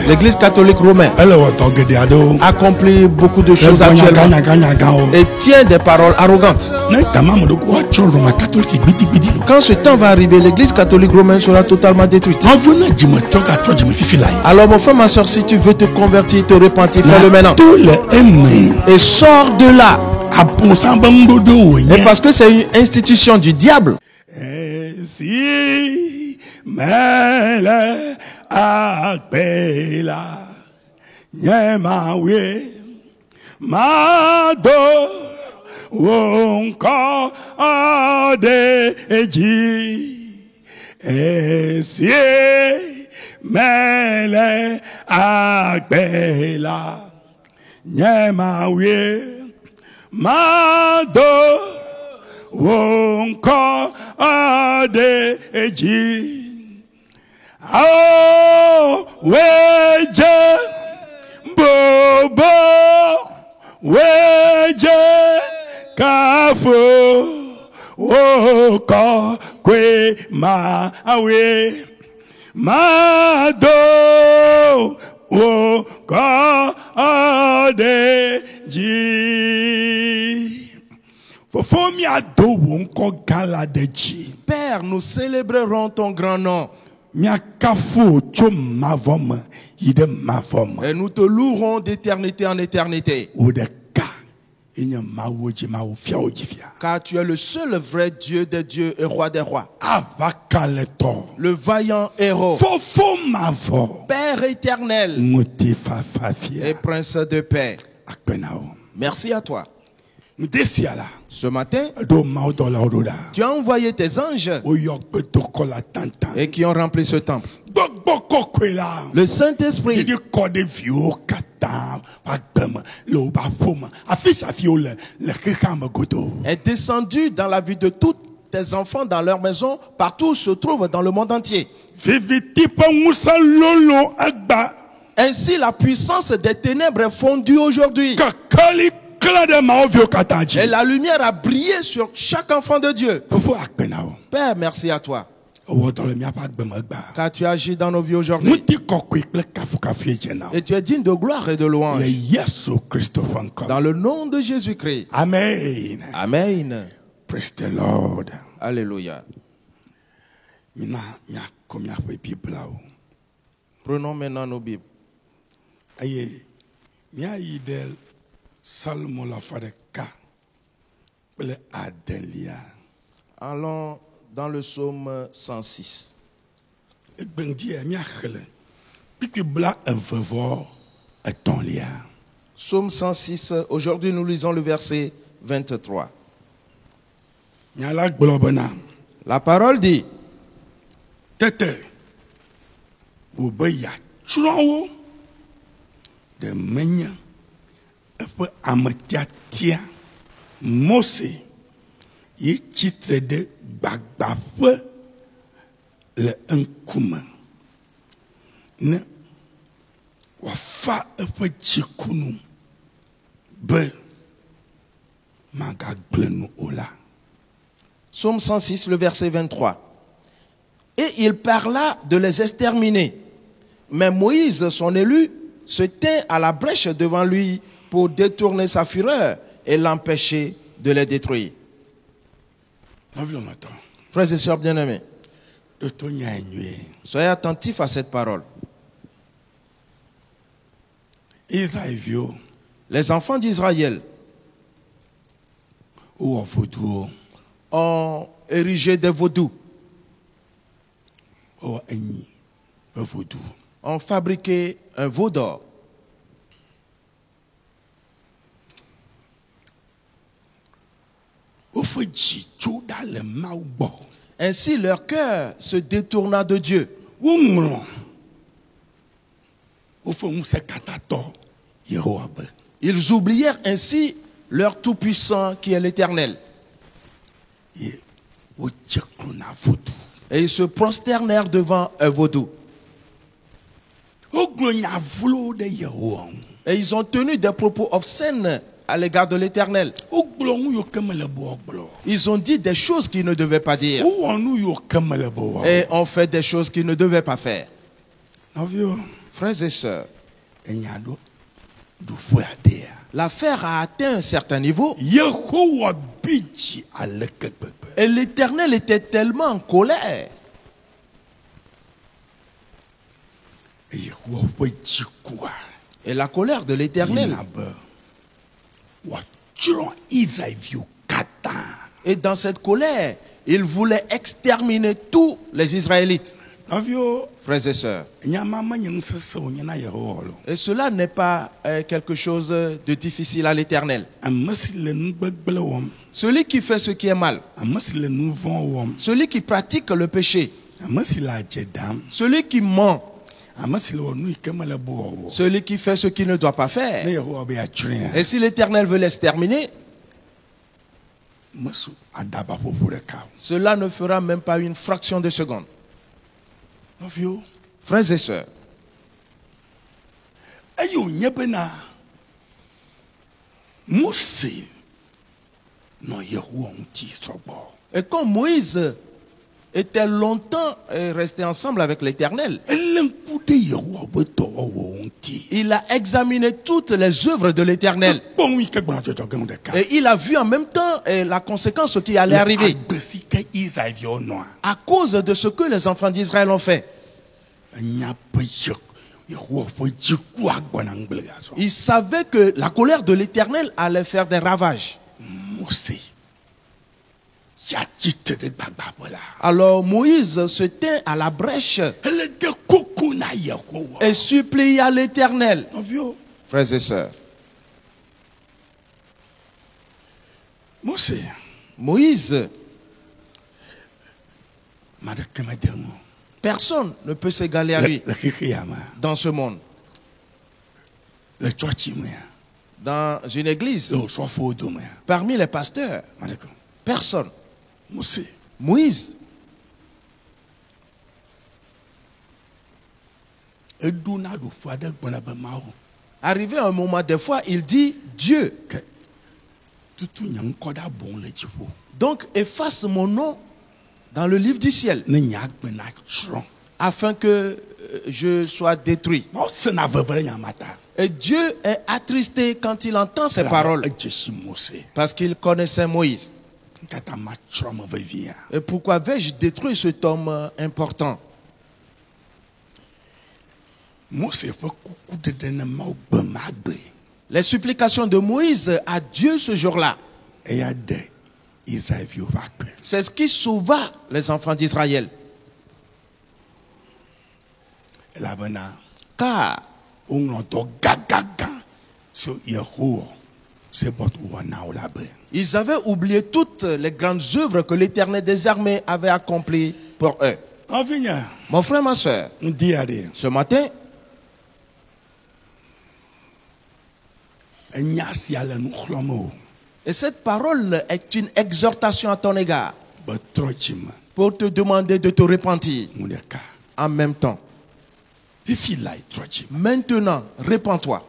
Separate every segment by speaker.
Speaker 1: L'église catholique romaine accomplit beaucoup de choses actuellement et tient des paroles arrogantes. Quand ce temps va arriver, l'église catholique romaine sera totalement détruite. Alors mon frère, ma soeur, si tu veux te convertir, te repentir, fais-le maintenant. Et sors de là. Et parce que c'est une institution du diable.
Speaker 2: Akbela nyemawe mado wonko ode eji esie mele akbela nyemawe mado wonko ode eji. Oh, weje bobo weje kafo oko kwe ma awe mado oko odeji fofomi ado wonko galadeji.
Speaker 1: Père, nous célébrerons ton grand nom.
Speaker 2: Et
Speaker 1: nous te louerons d'éternité en éternité. Car tu es le seul vrai Dieu des dieux et roi des rois. Le vaillant héros. Père éternel. Et prince de paix. Merci à toi. Ce matin, tu as envoyé tes anges et qui ont rempli ce temple. Le Saint-Esprit est descendu dans la vie de tous tes enfants dans leur maison, partout où se trouvent dans le monde entier. Ainsi, la puissance des ténèbres est fondue aujourd'hui. Et la lumière a brillé sur chaque enfant de Dieu. Père, merci à toi. Car tu agis dans nos vies aujourd'hui. Et tu es digne de gloire et de louange. Dans le nom de Jésus-Christ.
Speaker 2: Amen.
Speaker 1: Amen.
Speaker 2: Praise the Lord.
Speaker 1: Alléluia. Prenons maintenant nos Bibles. Allons dans le psaume 106. Psaume 106, aujourd'hui nous lisons le verset 23. La parole dit:
Speaker 2: Mose yi titre de gbagbaƒe le ŋkume ne wafa eƒe tsikunu be magagble nu o la.
Speaker 1: Psaume 106, le verset 23. Et il parla de les exterminer. Mais Moïse, son élu, se tint à la brèche devant lui pour détourner sa fureur et l'empêcher de les détruire. Frères et sœurs bien-aimés, soyez attentifs à cette parole. Les enfants d'Israël ont érigé des vaudous, ont fabriqué un veau d'or. Ainsi, leur cœur se détourna de Dieu. Ils oublièrent ainsi leur Tout-Puissant qui est l'Éternel. Et ils se prosternèrent devant un vaudou. Et ils ont tenu des propos obscènes à l'égard de l'Éternel. Ils ont dit des choses qu'ils ne devaient pas dire. Et ont fait des choses qu'ils ne devaient pas faire. Frères et sœurs, l'affaire a atteint un certain niveau. Et l'Éternel était tellement en colère. Et la colère de l'Éternel. Et dans cette colère, il voulait exterminer tous les Israélites. Frères et sœurs. Et cela n'est pas quelque chose de difficile à l'Éternel. Celui qui fait ce qui est mal, celui qui pratique le péché, celui qui ment, celui qui fait ce qu'il ne doit pas faire. Et si l'Éternel veut l'exterminer, cela ne fera même pas une fraction de seconde. Frères et sœurs, et quand Moïse était longtemps resté ensemble avec l'Éternel, il a examiné toutes les œuvres de l'Éternel. Et il a vu en même temps la conséquence qui allait arriver à cause de ce que les enfants d'Israël ont fait. Il savait que la colère de l'Éternel allait faire des ravages. Alors Moïse se tint à la brèche et supplia l'Éternel. Frères et sœurs, Moïse, personne ne peut s'égaler à lui dans ce monde. Dans une église, parmi les pasteurs, personne. Moïse. Arrivé à un moment, des fois, il dit Dieu. Donc, efface mon nom dans le livre du ciel, afin que je sois détruit. Et Dieu est attristé quand il entend ces paroles, parce qu'il connaissait Moïse. Et pourquoi vais-je détruire cet homme important? Les supplications de Moïse à Dieu ce jour-là, c'est ce qui sauva les enfants d'Israël. Car ils avaient oublié toutes les grandes œuvres que l'Éternel des armées avait accomplies pour eux. Mon frère, ma soeur, ce matin, et cette parole est une exhortation à ton égard pour te demander de te repentir en même temps. Maintenant, repens-toi.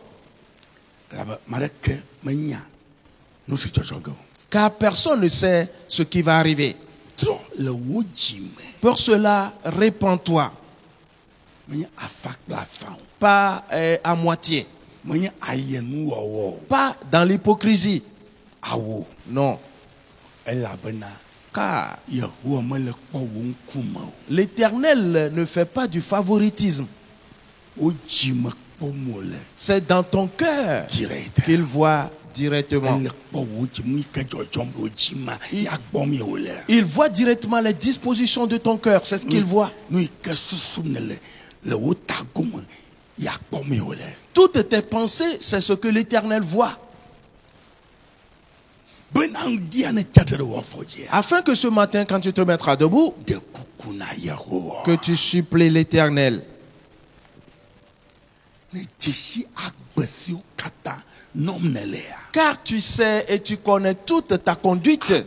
Speaker 1: Car personne ne sait ce qui va arriver. Pour cela, repens-toi. Pas à moitié. Pas dans l'hypocrisie. Non. Car l'Éternel ne fait pas du favoritisme. C'est dans ton cœur qu'il voit directement. Il voit directement les dispositions de ton cœur. C'est ce qu'il voit. Toutes tes pensées, c'est ce que l'Éternel voit. Afin que ce matin, quand tu te mettras debout, que tu supplies l'Éternel. Car tu sais et tu connais toute ta conduite.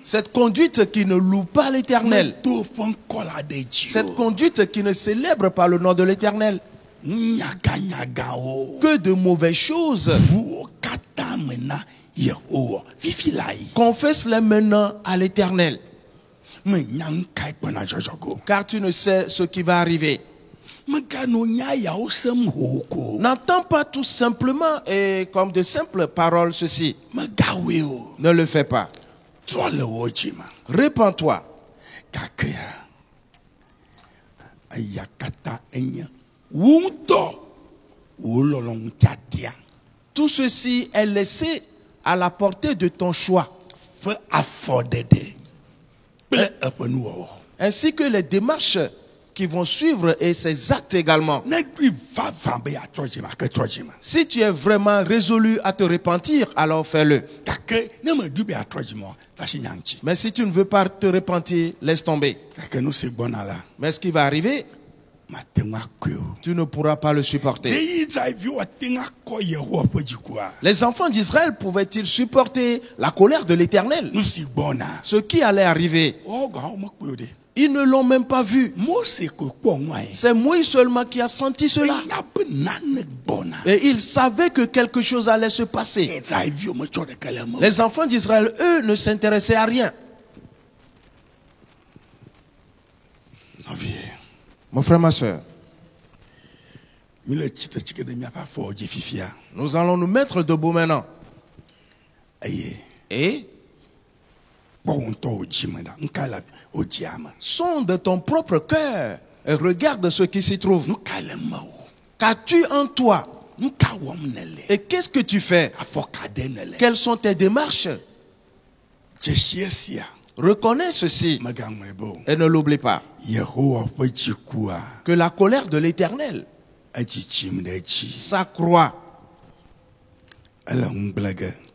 Speaker 1: Cette conduite qui ne loue pas l'Éternel. Cette conduite qui ne célèbre pas le nom de l'Éternel. Que de mauvaises choses. Confesse-les maintenant à l'Éternel. Car tu ne sais ce qui va arriver. N'entends pas tout simplement et comme de simples paroles ceci. Ne le fais pas. Répands-toi. Tout ceci est laissé à la portée de ton choix. Ainsi que les démarches qui vont suivre et ces actes également. Si tu es vraiment résolu à te repentir, alors fais-le. Mais si tu ne veux pas te repentir, laisse tomber. Mais ce qui va arriver, tu ne pourras pas le supporter. Les enfants d'Israël pouvaient-ils supporter la colère de l'Éternel? Ce qui allait arriver, ils ne l'ont même pas vu. C'est Moïse seulement qui a senti cela. Et il savait que quelque chose allait se passer. Les enfants d'Israël, eux, ne s'intéressaient à rien. Mon frère, ma soeur, nous allons nous mettre debout maintenant. Et sonde ton propre cœur et regarde ce qui s'y trouve. Qu'as-tu en toi? Et qu'est-ce que tu fais? Quelles sont tes démarches? Reconnais ceci et ne l'oublie pas. Que la colère de l'Éternel s'accroît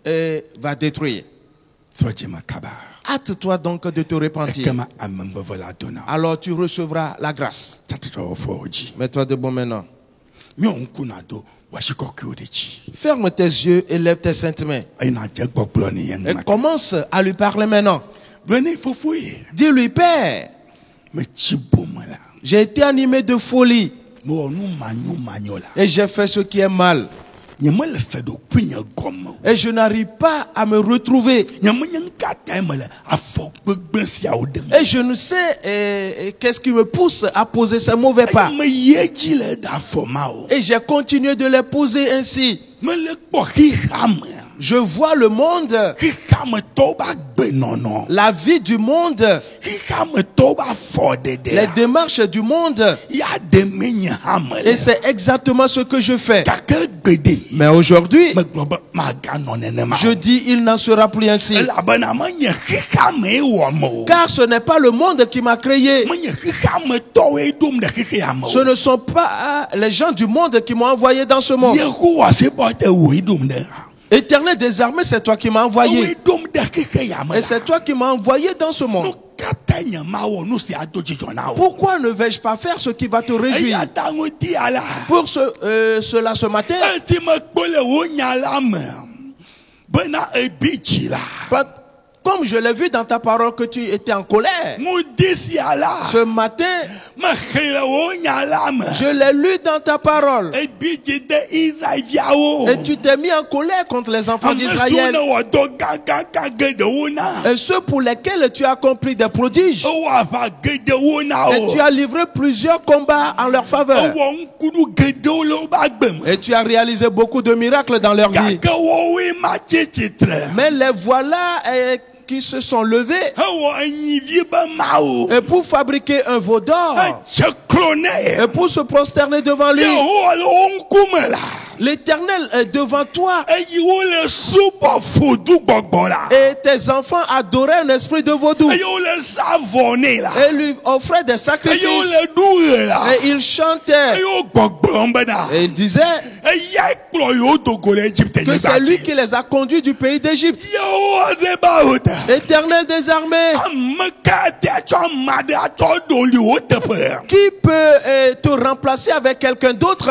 Speaker 1: et va détruire. Hâte-toi donc de te repentir. Alors tu recevras la grâce. Mets-toi debout maintenant. Ferme tes yeux et lève tes saintes mains. Et commence à lui parler maintenant. Dis-lui, Père, j'ai été animé de folie et j'ai fait ce qui est mal. Et je n'arrive pas à me retrouver. Et je ne sais qu'est-ce qui me pousse à poser ces mauvais pas. Et j'ai continué de les poser ainsi. Je vois le monde, la vie du monde, les démarches du monde. Et c'est exactement ce que je fais. Mais aujourd'hui, je dis il n'en sera plus ainsi. Car ce n'est pas le monde qui m'a créé. Ce ne sont pas les gens du monde qui m'ont envoyé dans ce monde. Éternel des armées, c'est toi qui m'as envoyé. Et c'est toi qui m'as envoyé dans ce monde. Pourquoi ne vais-je pas faire ce qui va te réjouir? Pour cela ce matin, comme je l'ai vu dans ta parole que tu étais en colère, ce matin, je l'ai lu dans ta parole. Et tu t'es mis en colère contre les enfants d'Israël. Et ceux pour lesquels tu as accompli des prodiges. Et tu as livré plusieurs combats en leur faveur. Et tu as réalisé beaucoup de miracles dans leur vie. Mais les voilà qui se sont levés et pour fabriquer un veau d'or et pour se prosterner devant lui. L'Éternel est devant toi. Et tes enfants adoraient un esprit de vaudou. Et lui offraient des sacrifices. Et ils chantaient. Et ils disaient que c'est lui qui les a conduits du pays d'Égypte. Éternel des armées, qui peut te remplacer avec quelqu'un d'autre?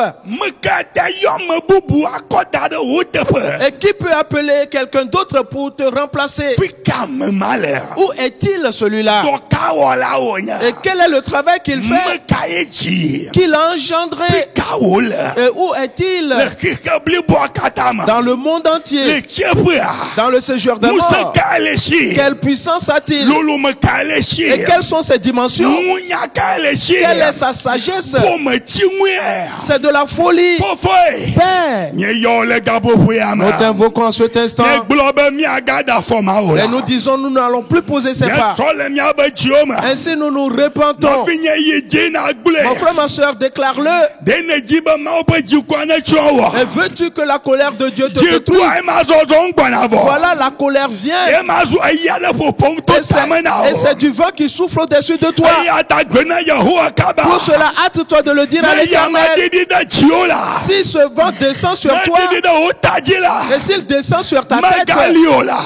Speaker 1: Et qui peut appeler quelqu'un d'autre pour te remplacer? Où est-il celui-là? Et quel est le travail qu'il fait? Qu'il a engendré? Et où est-il? Dans le monde entier. Dans le séjour de mort. Quelle puissance a-t-il? Et quelles sont ses dimensions? Quelle est sa sagesse? C'est de la folie. Père, nous t'invoquons en cet instant. Et nous disons, nous n'allons plus poser ces pas. Ainsi nous nous repentons. Mon frère, ma soeur, déclare-le. Et veux-tu que la colère de Dieu te détruise? Voilà, la colère vient. Et c'est du vent qui souffle au-dessus de toi. Pour cela, hâte-toi de le dire à l'Éternel. Si ce vent descend sur toi, et s'il descend sur ta tête,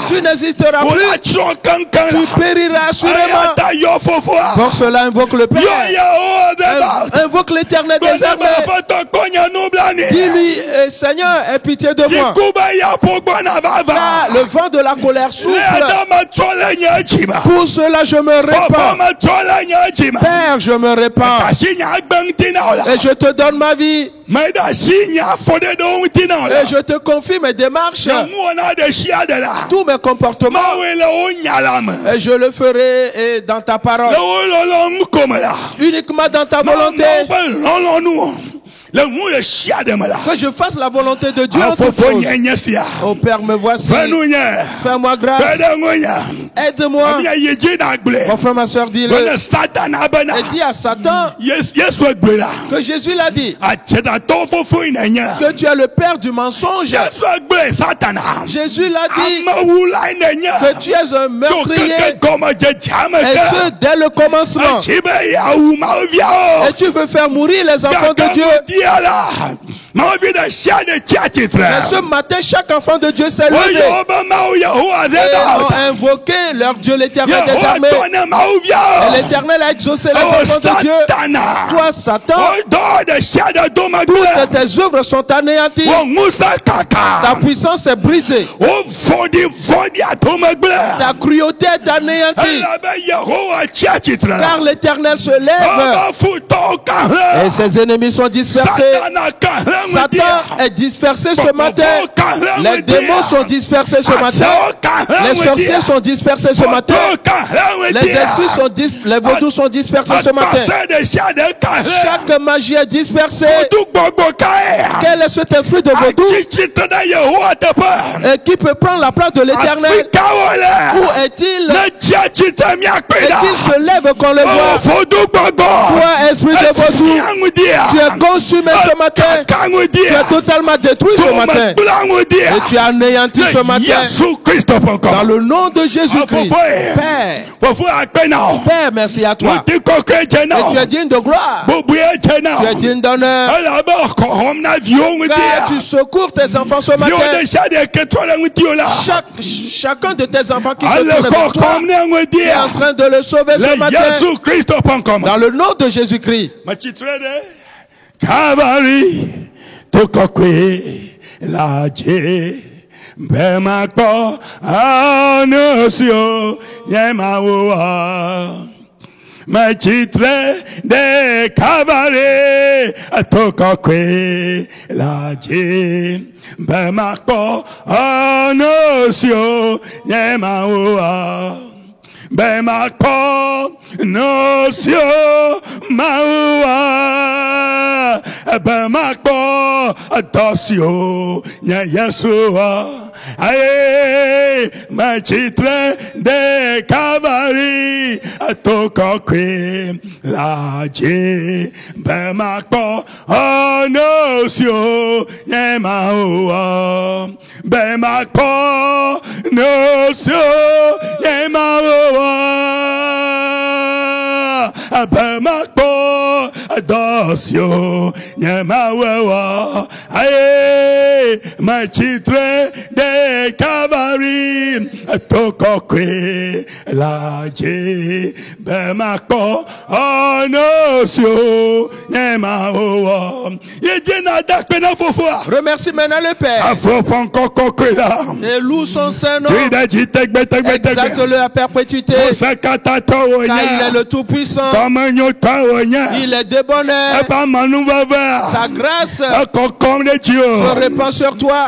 Speaker 1: tu n'existeras plus. Tu périras assurément. Pour cela, invoque le Père. Invoque l'Éternel des armées. Dis-lui, Seigneur, aie pitié de moi. Là, le vent de la colère souffle. Pour cela, je me répands. Père, je me répands. Et je te donne ma vie. Et je te confie mes démarches. Tous mes comportements. Et je le ferai dans ta parole. Uniquement dans ta volonté. Que je fasse la volonté de Dieu en toutes choses. Oh Père, me voici. Fais-moi grâce. Aide-moi. Mon frère, ma soeur, dis-le. Et dis à Satan que Jésus l'a dit. Que tu es le père du mensonge. Jésus l'a dit que tu es un meurtrier. Et ce, dès le commencement. Et tu veux faire mourir les enfants de Dieu. Mais ce matin, chaque enfant de Dieu s'est levé et ont invoqué leur Dieu, l'Éternel des armées. Et l'Éternel a exaucé les enfants de Dieu. Toi, Satan, toutes tes œuvres sont anéanties. Ta puissance est brisée. Ta cruauté est anéantie. Car l'Éternel se lève et ses ennemis sont dispersés. Satan est dispersé ce matin. Les démons sont dispersés ce matin. Les sorciers sont dispersés ce matin. Les esprits sont dispersés. Les vaudous sont dispersés ce matin. Chaque magie est dispersée. Quel est cet esprit de vaudou? Et qui peut prendre la place de l'Éternel? Où est-il? Et qu'il se lève qu'on le voit. Toi, esprit de vaudou, tu es consumé ce matin. Tu es totalement détruit ce matin. Et tu es anéanti ce matin. Dans le nom de Jésus-Christ. Père, merci à toi. Et tu es digne de gloire. Tu es digne d'honneur. Car tu secours tes enfants ce matin. Chacun de tes enfants qui se tourne vers toi, tu es en train de le sauver ce matin. Dans le nom de Jésus-Christ.
Speaker 2: Calvary tokokwe laje bemako anosio yemawa machitre de Calvary tokokwe laje bemako anosio yemawa bemako nosio maua bemako adosio nya Yeshua aye machitre de Calvary atokokwe laje bemako nosio nya maua bemako nosio nya maua bemako adosio nyama wewa aye machitre de Calvary tokokwe laje bemako onosio nyama wewa yejena dakpena fofo.
Speaker 1: Remercie maintenant le Père. Et loue son Saint-Nom. Exalte-le à perpétuité. Car il est le Tout-Puissant. Il est de bonheur. Sa grâce se répand sur toi.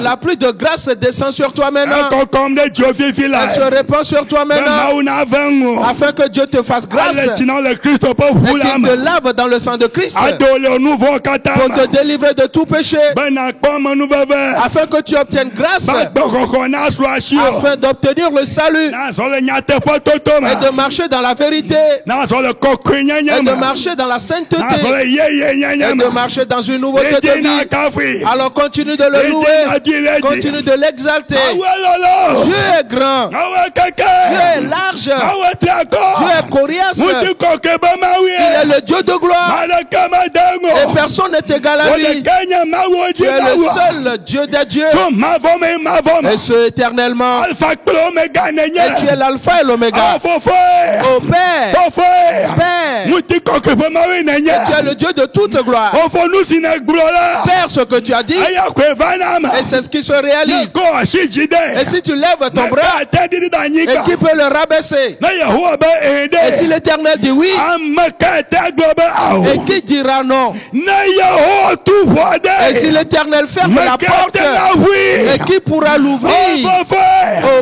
Speaker 1: La pluie de grâce descend sur toi maintenant. Elle se répand sur toi maintenant. Afin que Dieu te fasse grâce. Et qu'il te lave dans le sang de Christ. Pour te délivrer de tout péché. Afin que tu obtiennes grâce. Afin d'obtenir le salut. Et de marcher dans la vérité. Et de marcher dans la sainteté. Et de marcher dans une nouveauté de vie. Alors continue de le louer. Continue de l'exalter. Dieu est grand. Dieu est large. Dieu est coriace. Il est le Dieu de gloire. Et personne n'est égal à lui. Tu es le seul Dieu des dieux. Et ce éternellement. Et tu es l'alpha et l'oméga. Ô Père. Père. Et tu es le Dieu de toute gloire. Père, ce que tu as dit. Et c'est ce qui se réalise. Et si tu lèves ton bras, et qui peut le rabaisser? Et si l'Éternel dit oui, et qui dira non? Et si l'Éternel ferme la porte, et qui pourra l'ouvrir? Ô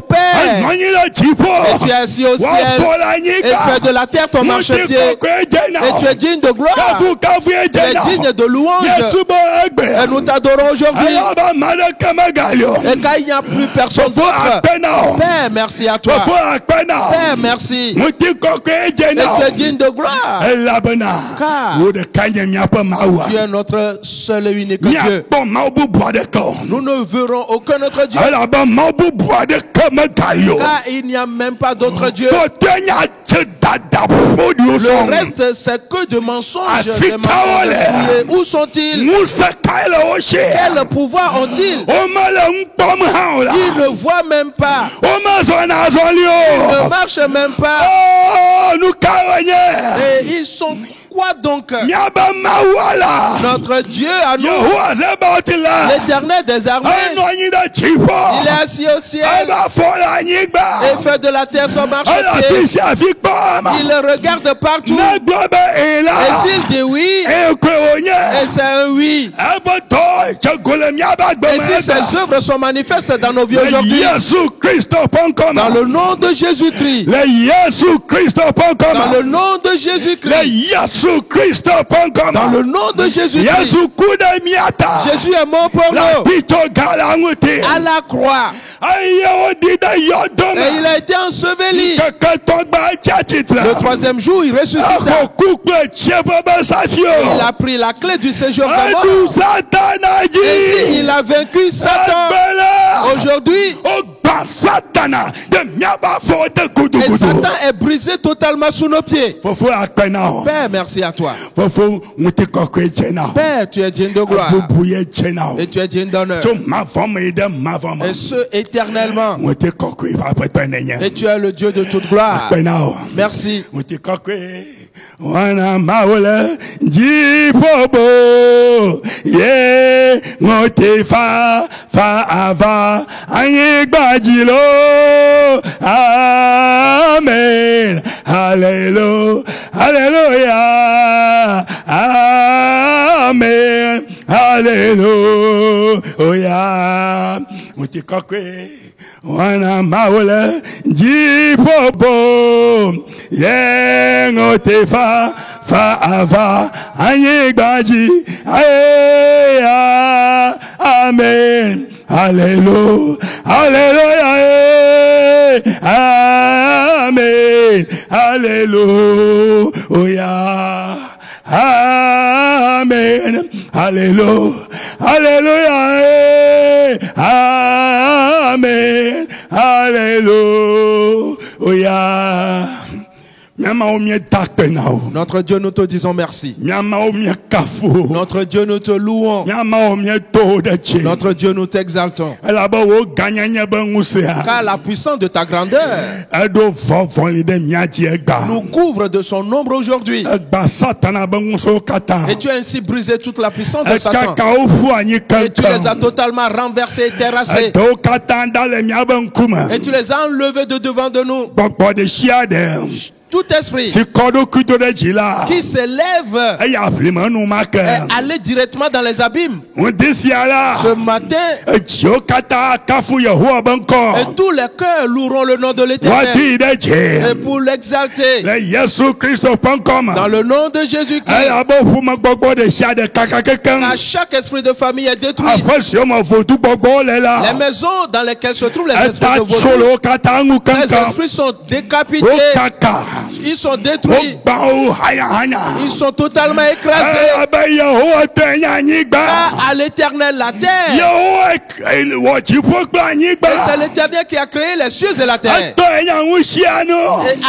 Speaker 1: Père, et tu es assis au ciel, et fais de la terre ton marchepied, et tu es digne de gloire, tu es digne de louange, et nous t'adorons aujourd'hui. Et quand il n'y a plus personne d'autre, Père, merci à toi. Père, merci. Et tu es digne de gloire, car tu es notre seul et unique Dieu. Nous ne verrons aucun autre Dieu, car il n'y a même pas d'autre Dieu. Le reste, c'est que de mensonges. Où sont-ils? Quel pouvoir ont-ils? Ils ne voient même pas. Ils ne marchent même pas. Et ils sont quoi donc? Notre Dieu à nous, l'Éternel des armées, il est assis au ciel et fait de la terre son marchepied. Il regarde partout. Et s'il dit oui, et c'est un oui. Et si ses œuvres sont manifestes dans nos vies aujourd'hui, dans le nom de Jésus-Christ, dans le nom de Jésus-Christ, dans le nom de Jésus-Christ, Jésus est mort pour nous à la croix. Et il a été enseveli. Le troisième jour, il ressuscita. Il a pris la clé du séjour de mort. Et il a vaincu Satan. Aujourd'hui, et Satan est brisé totalement sous nos pieds. Père, merci à toi. Père, tu es digne de gloire. Et tu es digne d'honneur. Et ce éternellement. Et tu es le Dieu de toute gloire. Merci.
Speaker 2: Wana maula jipobo ye ngotefa fa ava anyigbajilo amen hallelujah hallelujah amen hallelujah mutikokwe wana maula jipobo ye ngotefa fa ava anyigbaji aya amen hallelujah hallelujah amen hallelujah amen hallelujah hallelujah amen hallelujah
Speaker 1: Notre Dieu, nous te disons merci. Notre Dieu, nous te louons. Notre Dieu, nous t'exaltons. Car la puissance de ta grandeur nous couvre de son ombre aujourd'hui. Et tu as ainsi brisé toute la puissance de Satan. Et tu les as totalement renversés et terrassés. Et tu les as enlevés de devant de nous. Tout esprit qui s'élève est allé directement dans les abîmes. Ce matin, et tous les cœurs loueront le nom de l'Éternel. Et pour l'exalter, dans le nom de Jésus-Christ, car chaque esprit de famille est détruit. Les maisons dans lesquelles se trouvent les esprits de vaudou, les esprits sont décapités. Ils sont détruits. Ils sont totalement écrasés. Car à l'Éternel la terre. Et c'est l'Éternel qui a créé les cieux et la terre. Et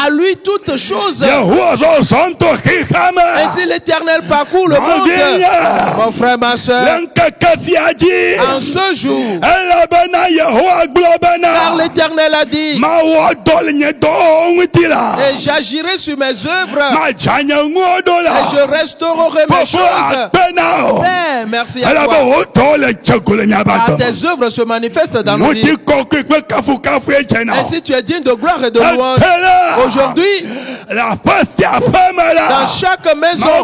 Speaker 1: à lui toutes choses. Ainsi l'Éternel parcourt le monde. Mon frère, ma soeur, en ce jour, car l'Éternel a dit, et j'agirai sur mes œuvres, et je restaurerai mes choses. Père, merci à toi. Car tes œuvres se manifestent dans nos vies. Ainsi tu es digne de gloire et de louange. Aujourd'hui, dans chaque maison,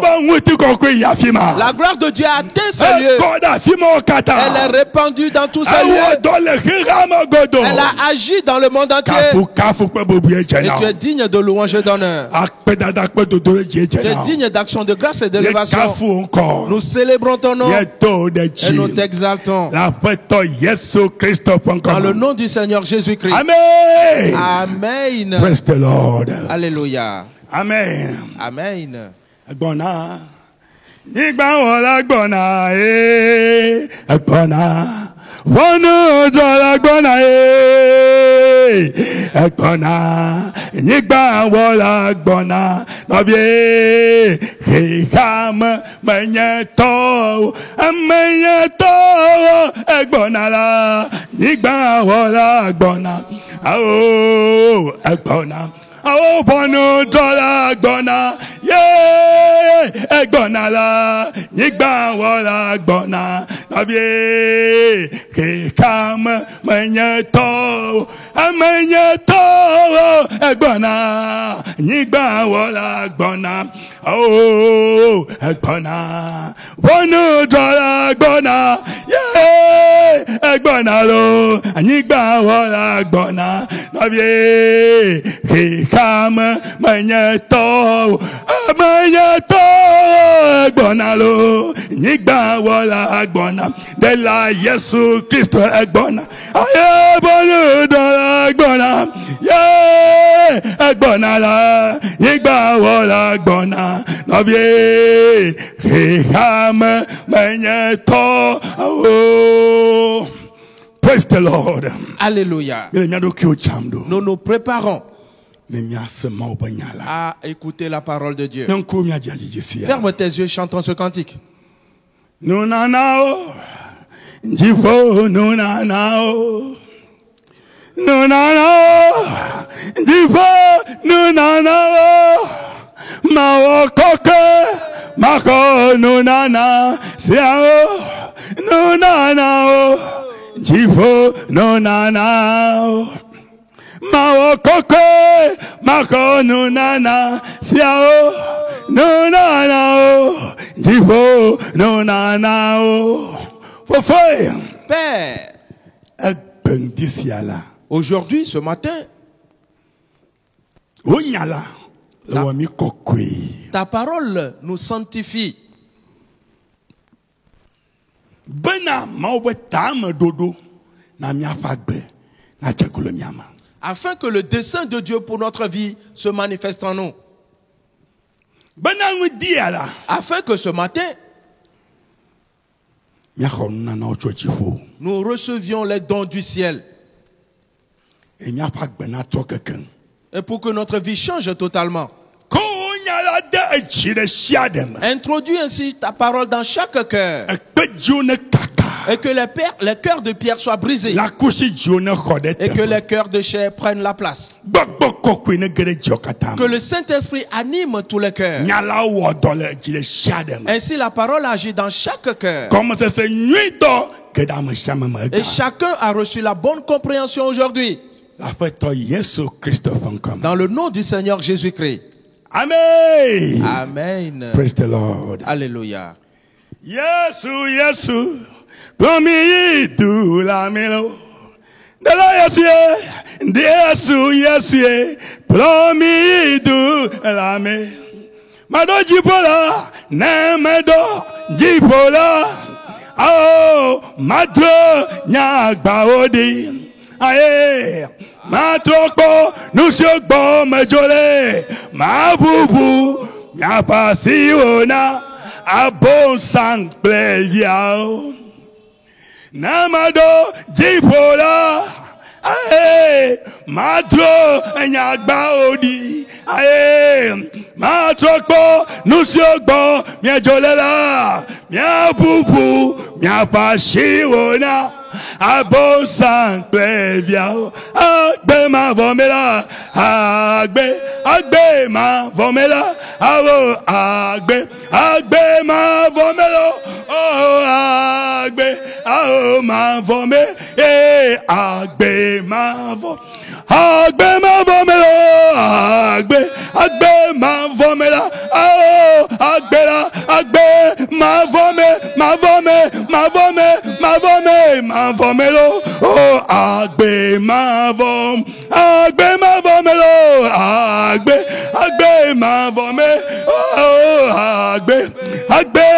Speaker 1: la gloire de Dieu a atteint ces lieux. Elle est répandue dans tous ces lieux. Elle a agi dans le monde entier. Et tu es digne de louange et d'honneur. Tu es digne d'action de grâce et d'élévation. Nous célébrons ton nom et nous t'exaltons. Dans le nom du Seigneur Jésus-Christ.
Speaker 2: Amen.
Speaker 1: Amen.
Speaker 2: Praise the Lord.
Speaker 1: Alléluia.
Speaker 2: Amen.
Speaker 1: Amen.
Speaker 2: Agbona. Nígbà wo la gbona agbona. Wonu do la gbona agbona. Nígbà wo la gbona. Novie kekam menyeto agbona la. Nígbà wo la gbona. Oh agbona. Oh, bonu dola gbona, yeah, gbona la, yigba wala gbona, nabie, kekam menyeto, gbona, yigba wala gbona, oh, gbona, bonu dola gbona, yeah, gbona lo, yigba wala gbona, nabie, Kam manyato gbonalo nigba wala agbona de la Yesu Christ agbona aye bolu do agbona ye agbona la nigba wala agbona novie kam manyato. Oh, praise the Lord.
Speaker 1: Alléluia. Nous nous préparons à écouter la parole de Dieu. Ferme tes yeux, chantons ce cantique.
Speaker 2: Nunanao, Jifo, Nunanao, Nunanao, Jifo, Nunanao, Maokoke, Mako, Nunana, Siao, Nunanao, Jifo, Nunanao. Mawokoko mako nunana siao nunana o jivo nunana o fofoy.
Speaker 1: Père, aujourd'hui, ce matin, ta parole nous sanctifie. Afin que le dessein de Dieu pour notre vie se manifeste en nous. Afin que ce matin, nous recevions les dons du ciel. Et pour que notre vie change totalement. Introduis ainsi ta parole dans chaque cœur. Et que les cœurs de pierre soient brisés. Et que les cœurs de chair prennent la place. Que le Saint-Esprit anime tous les cœurs. Ainsi la parole agit dans chaque cœur. Et chacun a reçu la bonne compréhension aujourd'hui. Dans le nom du Seigneur Jésus-Christ.
Speaker 2: Amen.
Speaker 1: Amen.
Speaker 2: Praise the Lord.
Speaker 1: Alléluia.
Speaker 2: Yesu. Promis tout la melo. De la Yesu. Promis tout la melo. Mado jipola. Nemedo jipola. Oh, madro nyagba odi. Aye. Matroko nusiogbo mejole. Mabubu nyapasiona. Abon sang pleyao. Namado jipola. Aye. Madro nyagba odi. Aye. Matroko nusiogbo mejolela. Miabubu miapasiona. Abo sang pleviao. Agbe ma vomela. Agbe ma vomela. Abo agbe ma vomelo. Oh agbe ma vome. Agbe ma vomelo. Agbe ma vomelo. Agbe ma vomela. Oh agbe ma vomelo. Oh agbe ma vom. Agbe ma vomelo. Agbe ma vome. Oh agbe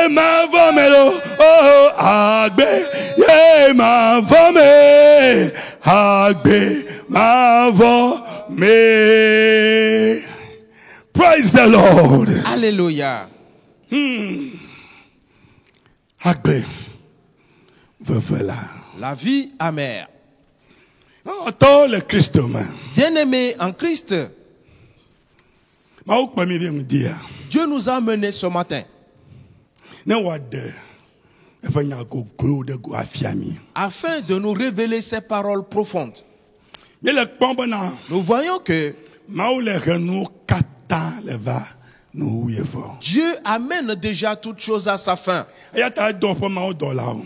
Speaker 2: ma vomelo. Oh agbe ma vome. Agbe ma vome. Praise the Lord.
Speaker 1: Alléluia.
Speaker 2: Agbe. Voilà.
Speaker 1: La vie amère.
Speaker 2: Entends le Christ humain.
Speaker 1: Bien-aimés en Christ, Dieu nous a menés ce matin afin de nous révéler ses paroles profondes. Nous voyons que Dieu amène déjà toutes choses à sa fin.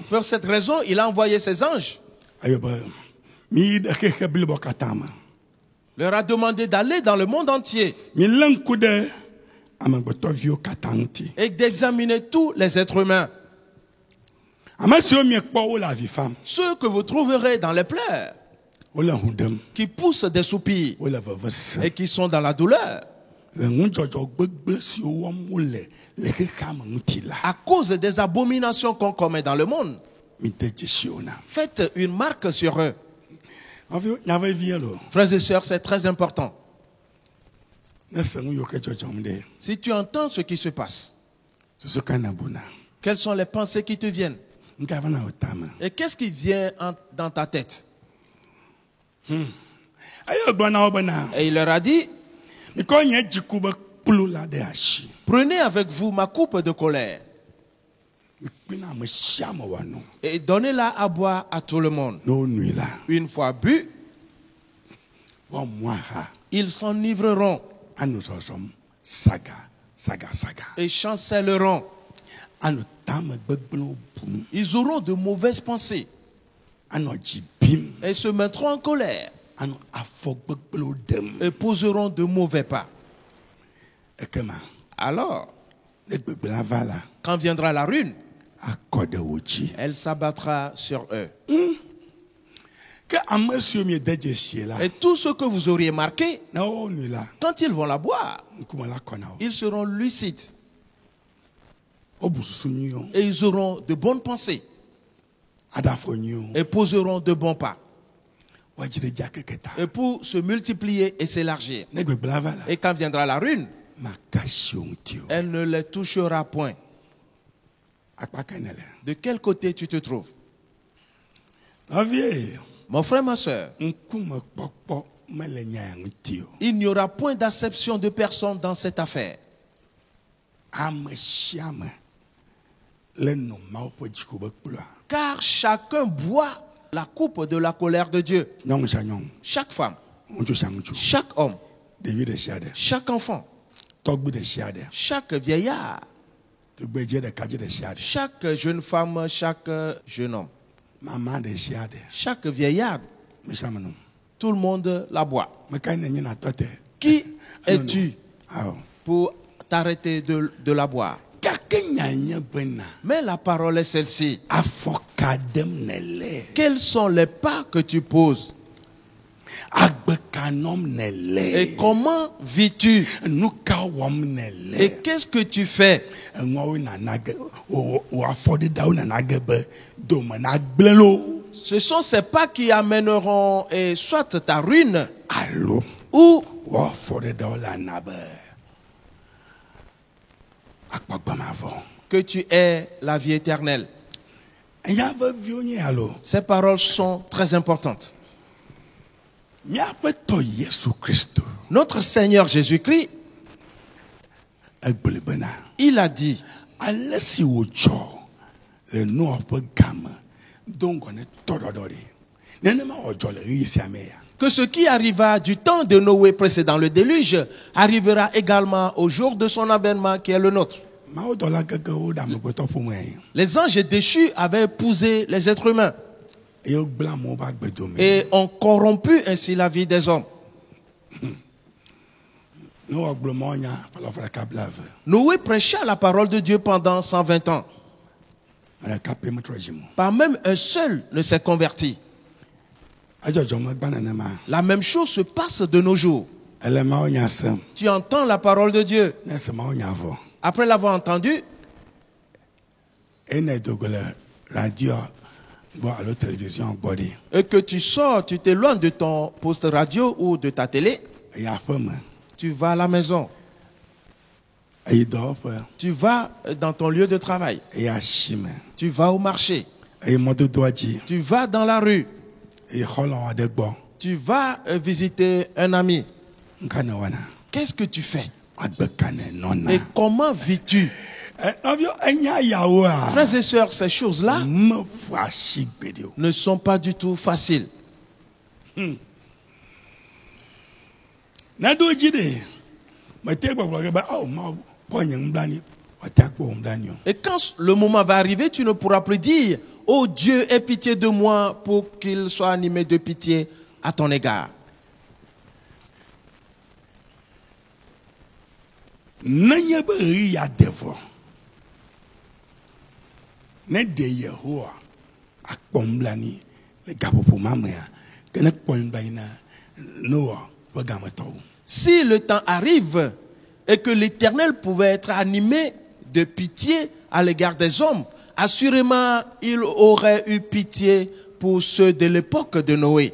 Speaker 1: Pour cette raison, il a envoyé ses anges. Leur a demandé d'aller dans le monde entier et d'examiner tous les êtres humains. Ceux que vous trouverez dans les pleurs, qui poussent des soupirs et qui sont dans la douleur à cause des abominations qu'on commet dans le monde. Faites une marque sur eux. Frères et sœurs, c'est très important. Si tu entends ce qui se passe, quelles sont les pensées qui te viennent? Et qu'est-ce qui vient dans ta tête? Et il leur a dit, prenez avec vous ma coupe de colère et donnez-la à boire à tout le monde. Une fois bu, ils s'enivreront et chancelleront. Ils auront de mauvaises pensées et se mettront en colère et poseront de mauvais pas. Alors, quand viendra la ruine, elle s'abattra sur eux. Et tout ce que vous auriez marqué, quand ils vont la boire, ils seront lucides. Et ils auront de bonnes pensées. Et poseront de bons pas. Et pour se multiplier et s'élargir. Et quand viendra la ruine, elle ne les touchera point. De quel côté tu te trouves? Mon frère, ma soeur, il n'y aura point d'acception de personne dans cette affaire. Car chacun boit la coupe de la colère de Dieu. Chaque femme, chaque homme, chaque enfant, chaque vieillard, chaque jeune femme, chaque jeune homme, chaque vieillard, tout le monde la boit. Qui es-tu pour t'arrêter de la boire? Mais la parole est celle-ci. Quels sont les pas que tu poses? Et comment vis-tu? Et qu'est-ce que tu fais? Ce sont ces pas qui amèneront soit ta ruine ou que tu aies la vie éternelle. Ces paroles sont très importantes. Notre Seigneur Jésus-Christ, il a dit que ce qui arriva du temps de Noé précédent le déluge arrivera également au jour de son avènement qui est le nôtre. Les anges déchus avaient épousé les êtres humains et ont corrompu ainsi la vie des hommes. Noé prêcha la parole de Dieu pendant 120 ans. Pas même un seul ne s'est converti. La même chose se passe de nos jours. Tu entends la parole de Dieu. Après l'avoir entendu, et que tu sors, tu t'éloignes de ton poste radio ou de ta télé, tu vas à la maison. Tu vas dans ton lieu de travail. Tu vas au marché. Tu vas dans la rue. Tu vas visiter un ami. Qu'est-ce que tu fais? Et comment vis-tu? Frères et sœurs, ces choses-là ne sont pas du tout faciles. Et quand le moment va arriver, tu ne pourras plus dire « Oh Dieu, aie pitié de moi » pour qu'il soit animé de pitié à ton égard. Si le temps arrive et que l'Éternel pouvait être animé de pitié à l'égard des hommes, assurément il aurait eu pitié pour ceux de l'époque de Noé.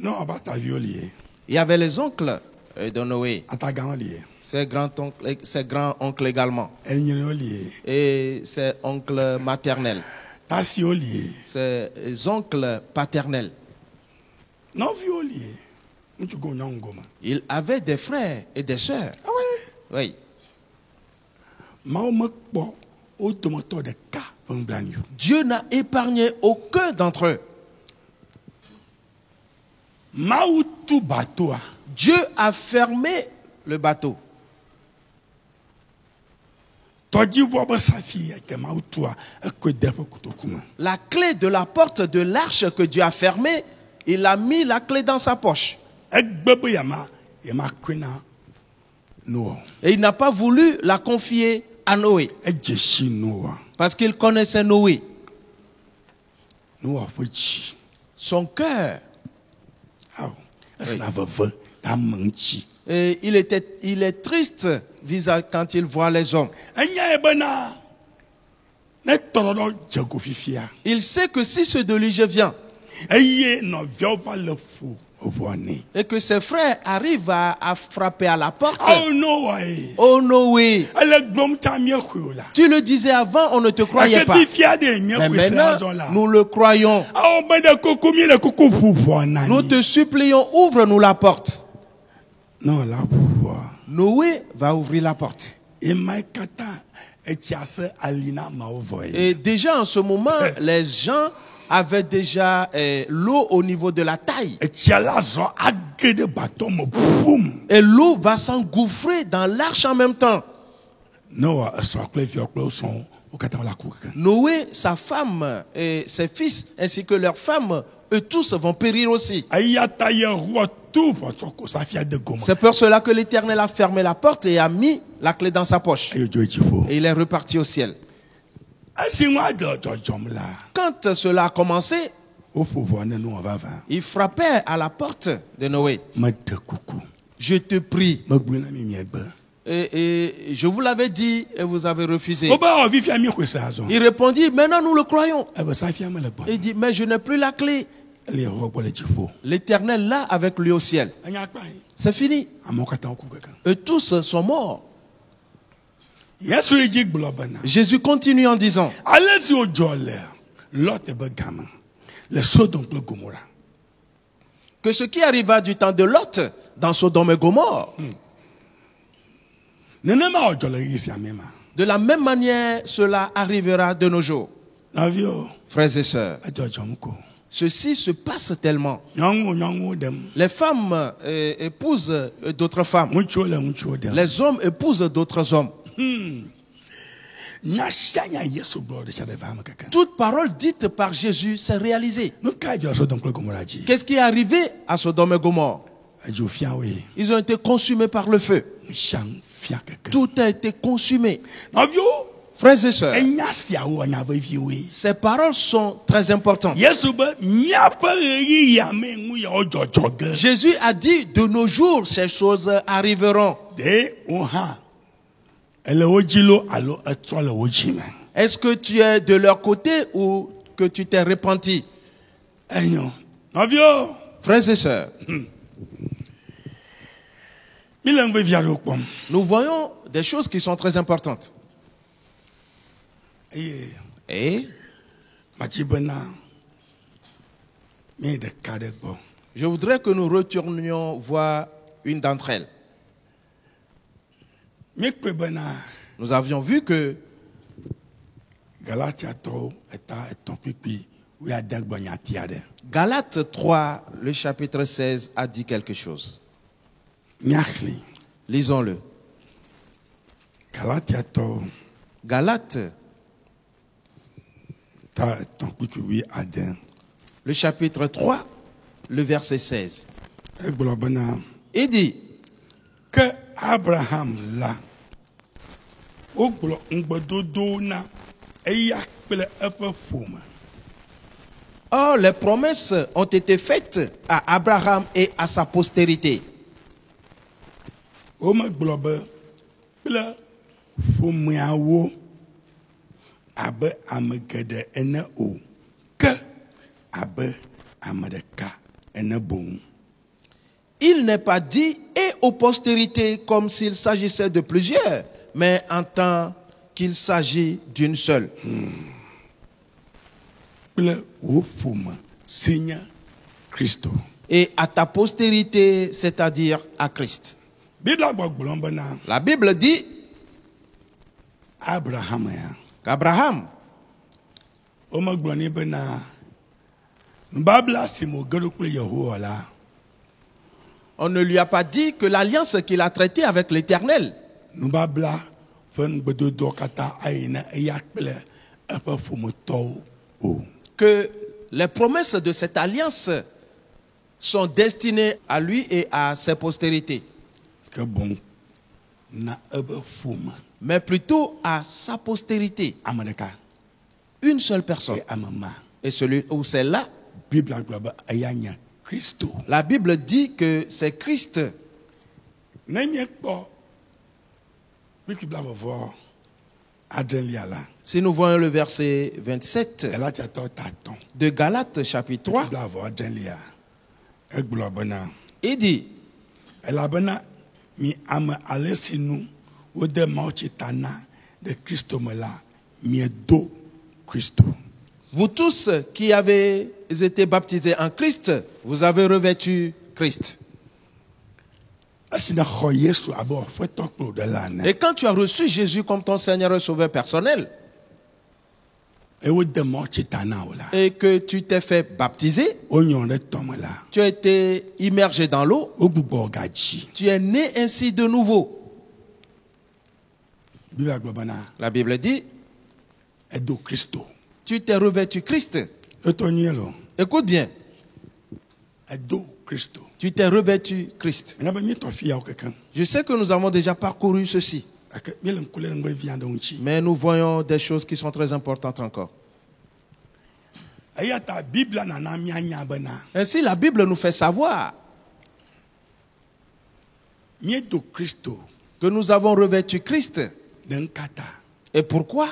Speaker 1: Il y avait les oncles de Noé, ses grands-oncles également, et ses oncles maternels, ses oncles paternels. Il avait des frères et des sœurs. Oui. Dieu n'a épargné aucun d'entre eux. Dieu a fermé le bateau. La clé de la porte de l'arche que Dieu a fermée, il a mis la clé dans sa poche. Et il n'a pas voulu la confier à Noé. Parce qu'il connaissait Noé. Son cœur. Et il est triste quand il voit les hommes. Il sait que si ce déluge vient et que ses frères arrivent à frapper à la porte, oh Noé, tu le disais avant, on ne te croyait pas. Mais maintenant, nous le croyons. Nous te supplions, ouvre-nous la porte. Noé va ouvrir la porte.
Speaker 2: Et
Speaker 1: déjà en ce moment, les gens avaient déjà l'eau au niveau de la taille. Et l'eau va s'engouffrer dans l'arche en même temps. Noé, sa femme et ses fils, ainsi que leurs femmes, eux tous vont périr aussi. C'est pour cela que l'Éternel a fermé la porte et a mis la clé dans sa poche. Et il est reparti au ciel. Quand cela a commencé, il frappait à la porte de Noé. Je te prie. Et je vous l'avais dit et vous avez refusé. Il répondit, maintenant nous le croyons. Il dit, mais je n'ai plus la clé. L'Éternel là avec lui au ciel. C'est fini. Et tous sont morts. Jésus continue en disant, que ce qui arriva du temps de Lot dans Sodome et Gomorrhe, de la même manière, cela arrivera de nos jours. Frères et sœurs, ceci se passe tellement. Les femmes épousent d'autres femmes. Les hommes épousent d'autres hommes. Toute parole dite par Jésus s'est réalisée. Qu'est-ce qui est arrivé à Sodome et Gomorrhe? Ils ont été consumés par le feu. Tout a été consumé. Frères et sœurs, ces paroles sont très importantes. Jésus a dit, de nos jours, ces choses arriveront. Est-ce que tu es de leur côté ou que tu t'es repenti? Frères et sœurs, nous voyons des choses qui sont très importantes. Et je voudrais que nous retournions voir une d'entre elles. Nous avions vu que Galates 3, le chapitre 16, a dit quelque chose. Lisons-le. Galates, le chapitre 3, le verset 16. Il dit
Speaker 2: que Abraham là,
Speaker 1: or, les promesses ont été faites à Abraham et à sa postérité. Il n'est pas dit et aux postérités comme s'il s'agissait de plusieurs, mais en tant qu'il s'agit d'une seule. Et à ta postérité, c'est-à-dire à Christ. La Bible dit qu'Abraham, on ne lui a pas dit que l'alliance qu'il a traitée avec l'Éternel, que les promesses de cette alliance sont destinées à lui et à ses postérités, mais plutôt à sa postérité. Une seule personne. Et celui ou celle-là, la Bible dit que c'est Christ. Si nous voyons le verset 27 de Galates chapitre 3, il dit vous tous qui avez été baptisés en Christ, vous avez revêtu Christ. Et quand tu as reçu Jésus comme ton Seigneur et Sauveur personnel, et que tu t'es fait baptiser, tu as été immergé dans l'eau, tu es né ainsi de nouveau. La Bible dit, tu t'es revêtu Christ. Écoute bien. Tu t'es revêtu Christ. Je sais que nous avons déjà parcouru ceci. Mais nous voyons des choses qui sont très importantes encore. Ainsi, la Bible nous fait savoir que nous avons revêtu Christ. Et pourquoi?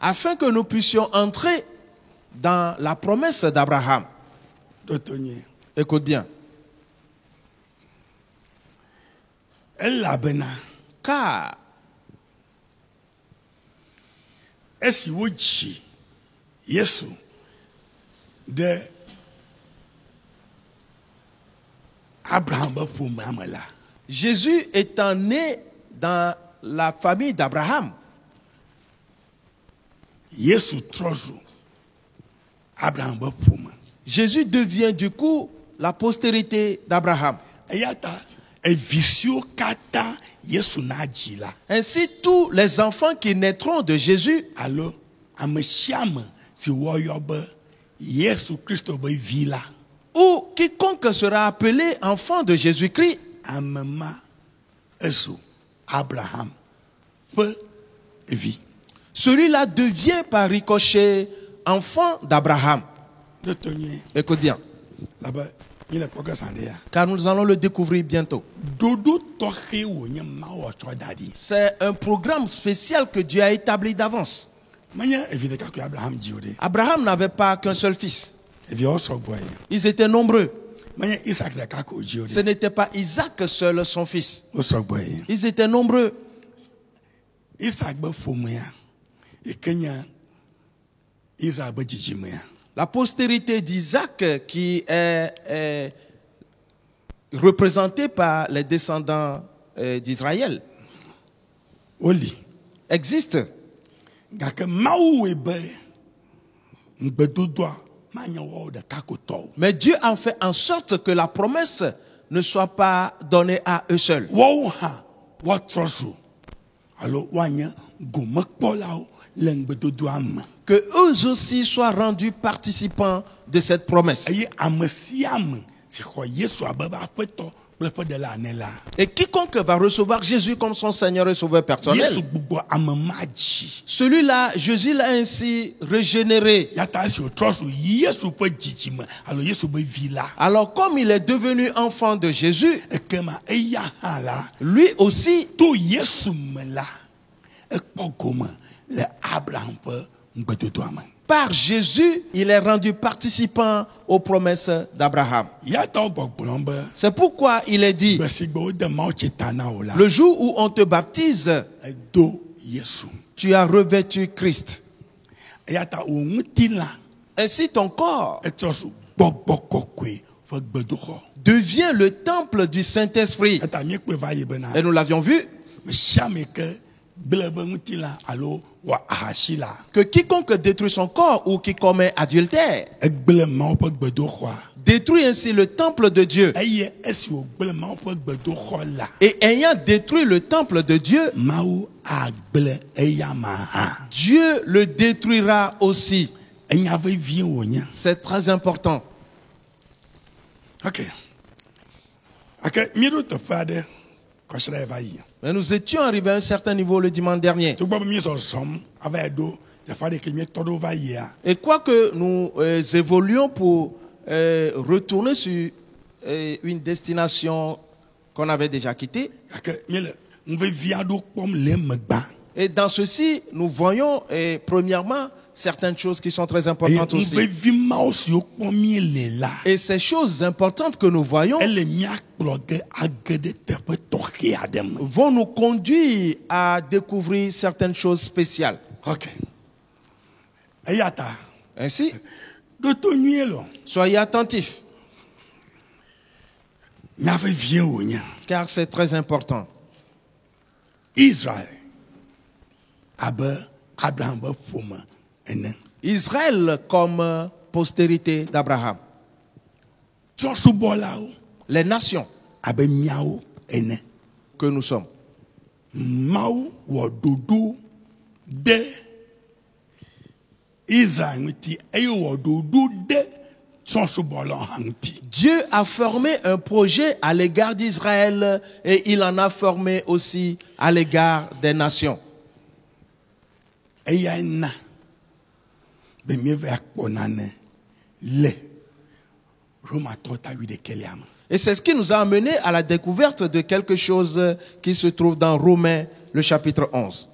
Speaker 1: Afin que nous puissions entrer dans la promesse d'Abraham. Écoute bien. Car Jésus étant né dans la famille d'Abraham, Jésus devient du coup la postérité d'Abraham. Ainsi, tous les enfants qui naîtront de Jésus, ou quiconque sera appelé enfant de Jésus-Christ, celui-là devient par ricochet enfant d'Abraham. Écoute bien. Car nous allons le découvrir bientôt. C'est un programme spécial que Dieu a établi d'avance. Abraham n'avait pas qu'un seul fils. Ils étaient nombreux. Ce n'était pas Isaac seul son fils. Ils étaient nombreux. La postérité d'Isaac qui est représentée par les descendants d'Israël existe. Mais Dieu a fait en sorte que la promesse ne soit pas donnée à eux seuls. Que eux aussi soient rendus participants de cette promesse. Et quiconque va recevoir Jésus comme son Seigneur et Sauveur personnel, celui-là, Jésus l'a ainsi régénéré. Alors comme il est devenu enfant de Jésus, lui aussi, par Jésus, il est rendu participant aux promesses d'Abraham. C'est pourquoi il est dit, le jour où on te baptise, tu as revêtu Christ. Ainsi ton corps devient le temple du Saint-Esprit. Et nous l'avions vu. Que quiconque détruit son corps ou qui commet adultère détruit ainsi le temple de Dieu. Et ayant détruit le temple de Dieu, Dieu le détruira aussi. C'est très important. Mais nous étions arrivés à un certain niveau le dimanche dernier. Et quoique nous évoluions pour retourner sur une destination qu'on avait déjà quittée, et dans ceci, nous voyons premièrement certaines choses qui sont très importantes aussi. Et ces choses importantes que nous voyons vont nous conduire à découvrir certaines choses spéciales. Ainsi, soyez attentifs, car c'est très important. Israël comme postérité d'Abraham. Les nations que nous sommes. Dieu a formé un projet à l'égard d'Israël et il en a formé aussi à l'égard des nations. Et c'est ce qui nous a amené à la découverte de quelque chose qui se trouve dans Romains, le chapitre 11.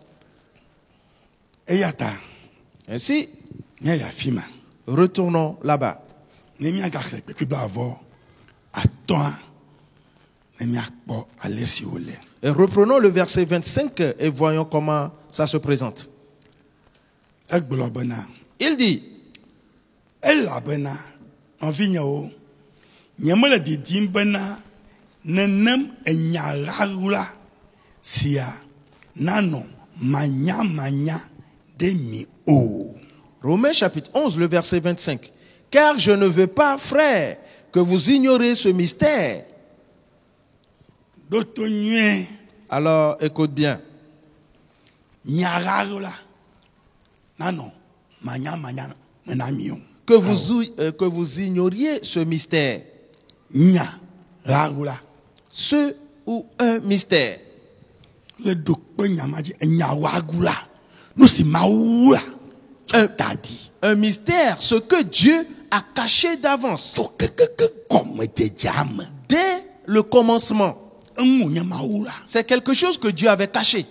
Speaker 1: Ainsi, retournons là-bas. Et reprenons le verset 25 et voyons comment ça se présente. Il dit, Romains chapitre 11, le verset 25. Car je ne veux pas, frères, que vous ignorez ce mystère. Alors, écoute bien. Que vous ignoriez ce mystère. Ce ou un mystère. Un mystère, ce que Dieu a caché d'avance. Dès le commencement. C'est quelque chose que Dieu avait caché.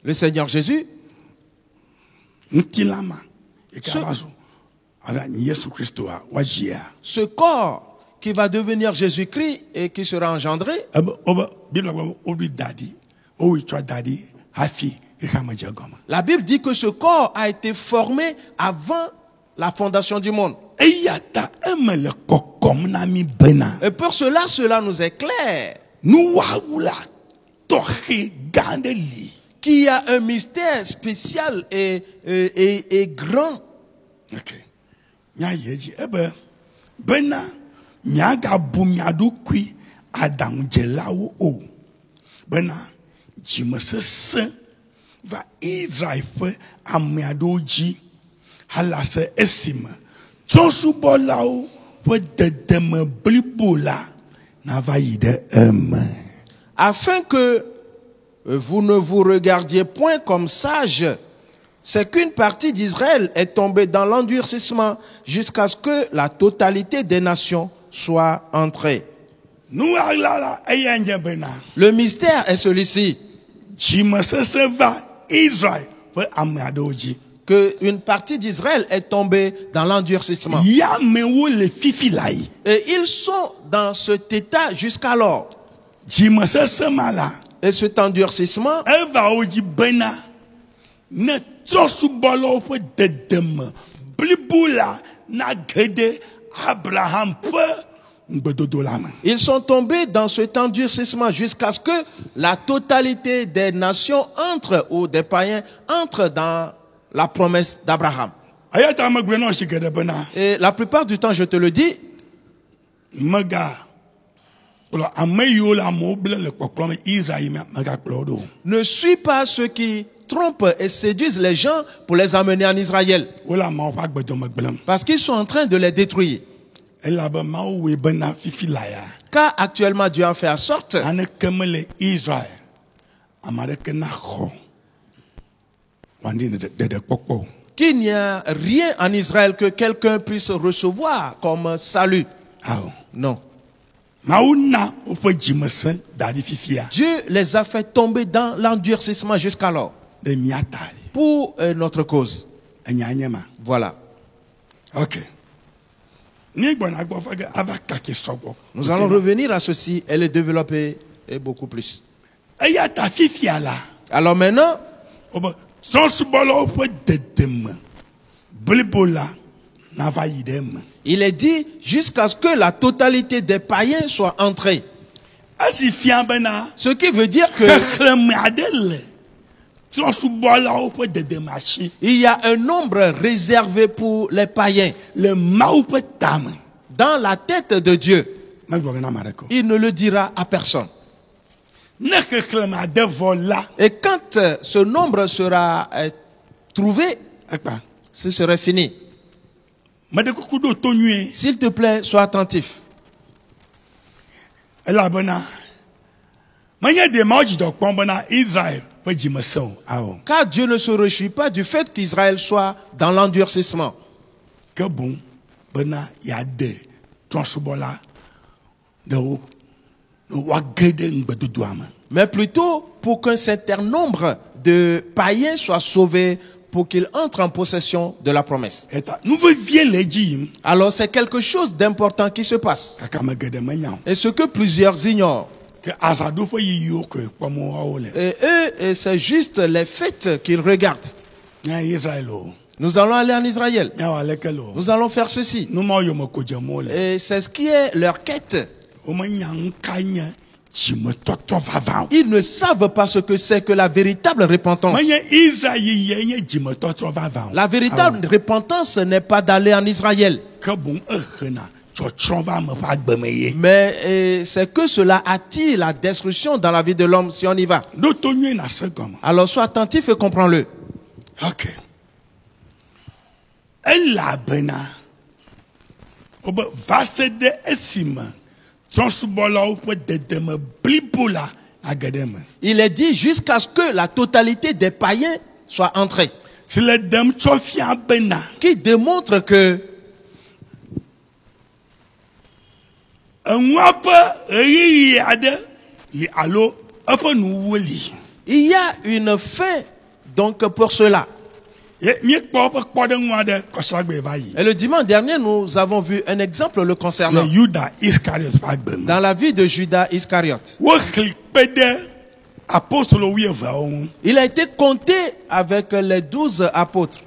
Speaker 1: Le Seigneur Jésus, ce corps qui va devenir Jésus-Christ et qui sera engendré, la Bible dit que ce corps a été formé avant la fondation du monde. Et pour cela nous est clair qu'il y a un mystère spécial et grand. Afin que vous ne vous regardiez point comme sages, c'est qu'une partie d'Israël est tombée dans l'endurcissement jusqu'à ce que la totalité des nations soit entrée. Le mystère est celui-ci. Que une partie d'Israël est tombée dans l'endurcissement. Et ils sont dans cet état jusqu'alors. Et cet endurcissement ils sont tombés dans cet endurcissement jusqu'à ce que la totalité des nations entrent, ou des païens entrent dans la promesse d'Abraham. Et la plupart du temps, je te le dis, ne suis pas ceux qui trompent et séduisent les gens pour les amener en Israël. Parce qu'ils sont en train de les détruire. Car actuellement Dieu a fait en sorte qu'il n'y a rien en Israël que quelqu'un puisse recevoir comme salut. Non. Dieu les a fait tomber dans l'endurcissement jusqu'alors. Pour notre cause. Voilà.
Speaker 2: Ok.
Speaker 1: Nous allons revenir à ceci et le développer et beaucoup plus. Alors maintenant, Il est dit jusqu'à ce que la totalité des païens soit entrée. Ce qui veut dire que il y a un nombre réservé pour les païens dans la tête de Dieu. Il ne le dira à personne. Et quand ce nombre sera trouvé, ce serait fini. S'il te plaît, sois attentif. Car Dieu ne se réjouit pas du fait qu'Israël soit dans l'endurcissement. Mais plutôt pour qu'un certain nombre de païens soient sauvés pour qu'ils entrent en possession de la promesse. Alors c'est quelque chose d'important qui se passe. Et ce que plusieurs ignorent. Et eux, c'est juste les fêtes qu'ils regardent. Nous allons aller en Israël. Nous allons faire ceci. Et c'est ce qui est leur quête. Ils ne savent pas ce que c'est que la véritable repentance. La véritable repentance n'est pas d'aller en Israël. Mais c'est que cela attire la destruction dans la vie de l'homme si on y va. Alors sois attentif et comprends-le.
Speaker 2: Ok.
Speaker 1: Il est dit jusqu'à ce que la totalité des païens soit entrée. Qui démontre que il y a une fin donc pour cela. Et le dimanche dernier, nous avons vu un exemple le concernant. Dans la vie de Judas Iscariote. Il a été compté avec les 12 apôtres.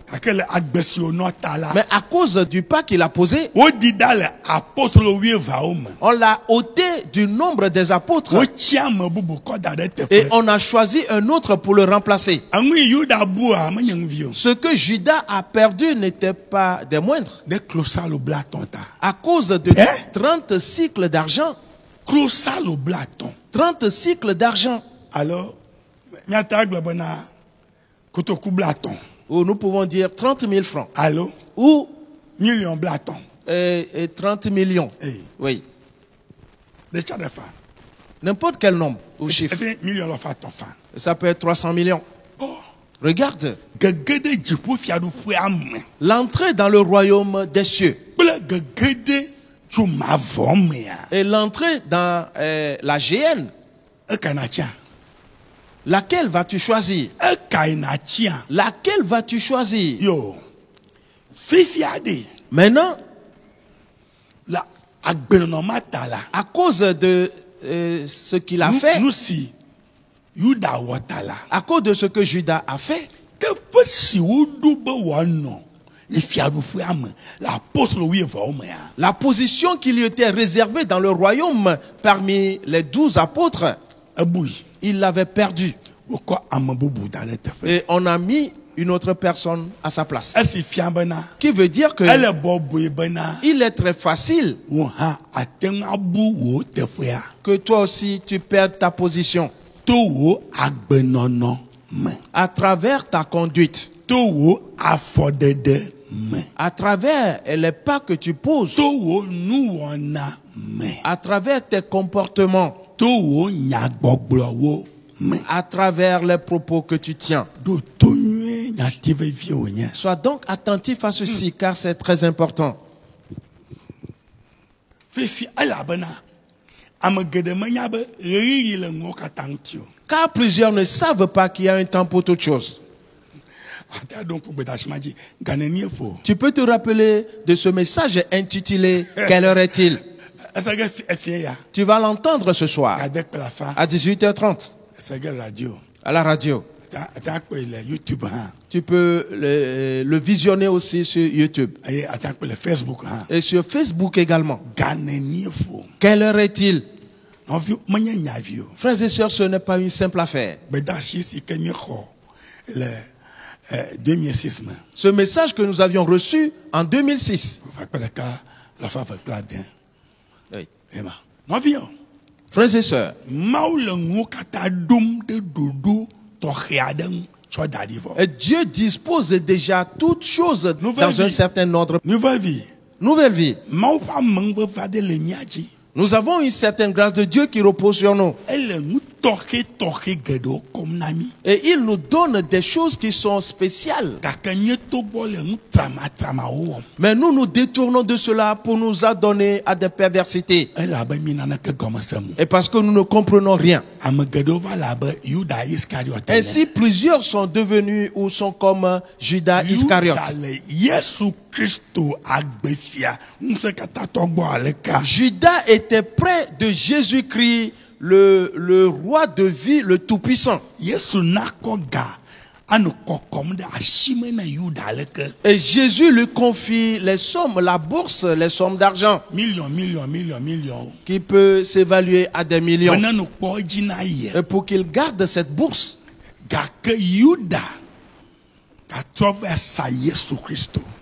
Speaker 1: Mais à cause du pas qu'il a posé, on l'a ôté du nombre des apôtres. Et on a choisi un autre pour le remplacer. Ce que Judas a perdu n'était pas des moindres. À cause de 30 cycles d'argent. 30 cycles d'argent.
Speaker 2: Alors,
Speaker 1: ou nous pouvons dire 30 000 francs.
Speaker 2: Allô?
Speaker 1: Ou
Speaker 2: million blaton.
Speaker 1: Et 30 millions.
Speaker 2: Hey.
Speaker 1: Oui. N'importe quel nombre ou chiffre. Ça peut être 300 millions.
Speaker 2: Oh.
Speaker 1: Regarde. L'entrée dans le royaume des cieux. Et l'entrée dans la géhenne. Laquelle vas-tu choisir? Laquelle vas-tu choisir?
Speaker 2: Yo.
Speaker 1: Maintenant, à cause de ce qu'il a fait, à cause de ce que Judas a fait, la position qui lui était réservée dans le royaume parmi les 12 apôtres, il l'avait perdu. Et on a mis une autre personne à sa place. Qui veut dire que il est très facile que toi aussi tu perdes ta position à travers ta conduite, à travers les pas que tu poses, à travers tes comportements, à travers les propos que tu tiens. Sois donc attentif à ceci car c'est très important. Car plusieurs ne savent pas qu'il y a un temps pour toute chose. Tu peux te rappeler de ce message intitulé « Quelle heure est-il » ? Tu vas l'entendre ce soir à 18h30 à la radio. Tu peux le visionner aussi sur YouTube. Et sur Facebook également. Quelle heure est-il? Frères et sœurs, ce n'est pas une simple affaire. Ce message que nous avions reçu en 2006. Oui. Frères et sœurs, et Dieu dispose déjà toutes choses dans un certain ordre. Nouvelle vie. Nous avons une certaine grâce de Dieu qui repose sur nous. Et il nous donne des choses qui sont spéciales. Mais nous nous détournons de cela pour nous adonner à des perversités. Et parce que nous ne comprenons rien. Ainsi, plusieurs sont devenus ou sont comme Judas Iscariote. Judas était près de Jésus-Christ, le roi de vie, le Tout-Puissant. Et Jésus lui confie les sommes, la bourse, les sommes d'argent. Millions. Qui peut s'évaluer à des millions. Et pour qu'il garde cette bourse.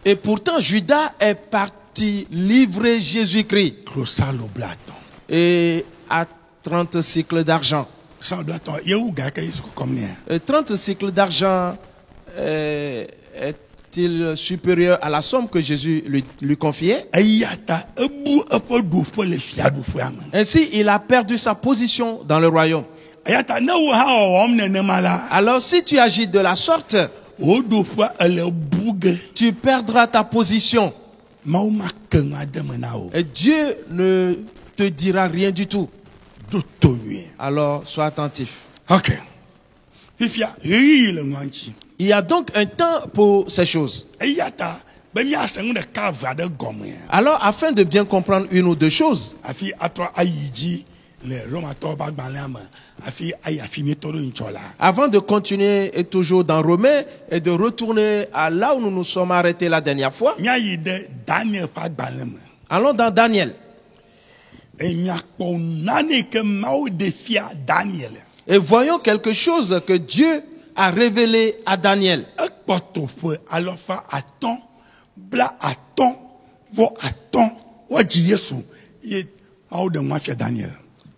Speaker 1: Et pourtant, Judas est parti livrer Jésus-Christ. Et à 30 cycles d'argent. 30 cycles d'argent est-il supérieur à la somme que Jésus lui confiait? Ainsi, il a perdu sa position dans le royaume. Alors, si tu agis de la sorte, tu perdras ta position. Et Dieu ne te dira rien du tout. Alors, sois attentif.
Speaker 2: Ok.
Speaker 1: Il y a donc un temps pour ces choses. Alors, afin de bien comprendre une ou deux choses, avant de continuer et toujours dans Romains et de retourner à là où nous nous sommes arrêtés la dernière fois, allons dans Daniel. Et voyons quelque chose que Dieu a révélé à Daniel.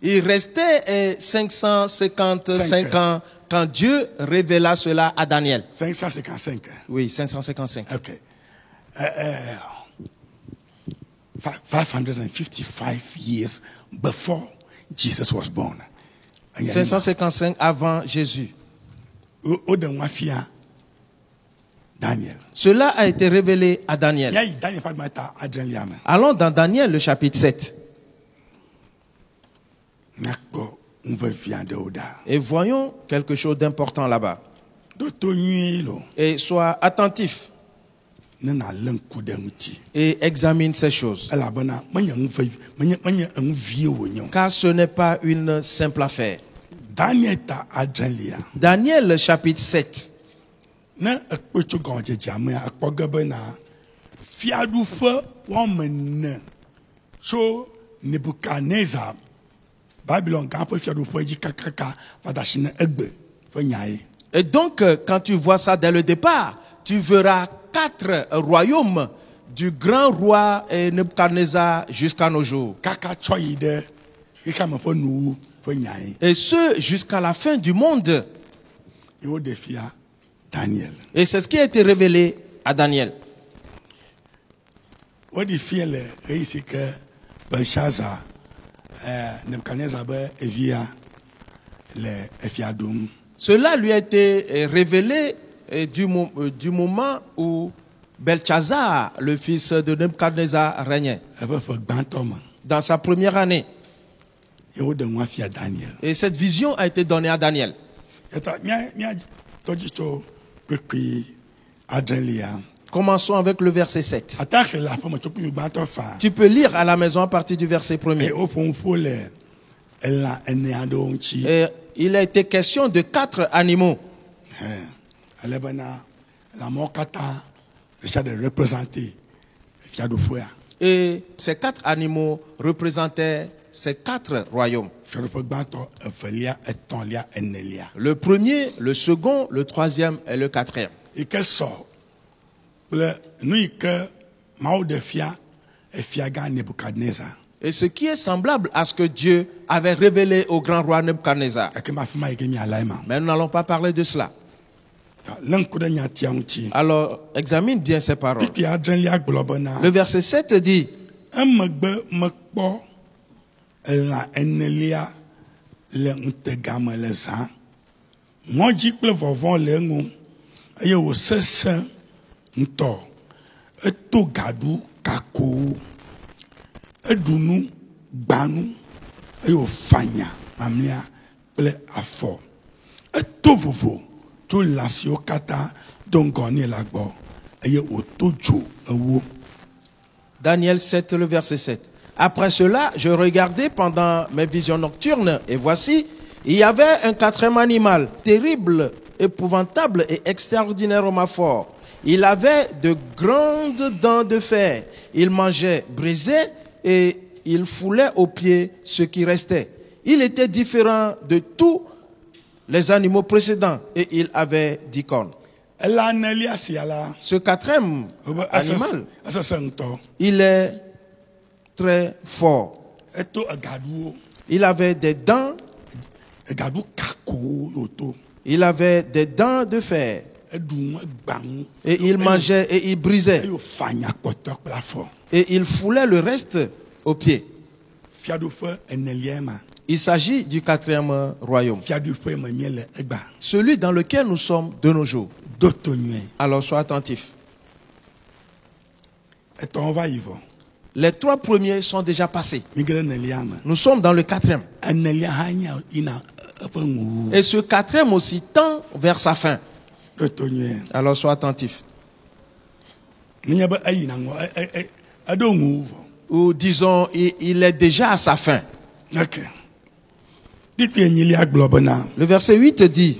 Speaker 1: Il restait 555 ans quand Dieu révéla cela à Daniel.
Speaker 2: 555.
Speaker 1: Oui, 555.
Speaker 2: Ok. 555 years before Jesus was born.
Speaker 1: 555 avant Jésus.
Speaker 2: Daniel.
Speaker 1: Cela a été révélé à Daniel. Allons dans Daniel, le chapitre 7. Et voyons quelque chose d'important là-bas. Et sois attentif. Et examine ces choses. Car ce n'est pas une simple affaire. Daniel chapitre 7. Et donc, quand tu vois ça dès le départ, tu verras 4 royaumes du grand roi Nebuchadnezzar jusqu'à nos jours. Et ce, jusqu'à la fin du monde. Et c'est ce qui a été révélé à Daniel. Cela lui a été révélé du moment où Belchazzar, le fils de Nebuchadnezzar, régnait. Dans sa première année. Et cette vision a été donnée à Daniel. Commençons avec le verset 7. Tu peux lire à la maison à partir du verset 1er. Et il a été question de 4 animaux. Et ces 4 animaux représentaient ces 4 royaumes. Le premier, le second, le troisième et le quatrième. Et ce qui est semblable à ce que Dieu avait révélé au grand roi Nebuchadnezzar. Mais nous n'allons pas parler de cela. Alors, examine bien ces paroles. Le verset 7 dit: Daniel 7, le verset 7. Après cela, je regardais pendant mes visions nocturnes, et voici, il y avait un 4e animal, terrible, épouvantable et extraordinairement fort. Il avait de grandes dents de fer. Il mangeait brisé et il foulait aux pieds ce qui restait. Il était différent de tous les animaux précédents et il avait 10 cornes. Ce 4e animal, il est très fort. Il avait des dents. Il avait des dents de fer. Et il mangeait et il brisait. Et il foulait le reste aux pieds. Il s'agit du 4e royaume. Celui dans lequel nous sommes de nos jours. Alors sois attentif. Les 3 premiers sont déjà passés. Nous sommes dans le 4e. Et ce 4e aussi tend vers sa fin. Alors sois attentif. Ou disons, il est déjà à sa fin. Le verset 8 dit: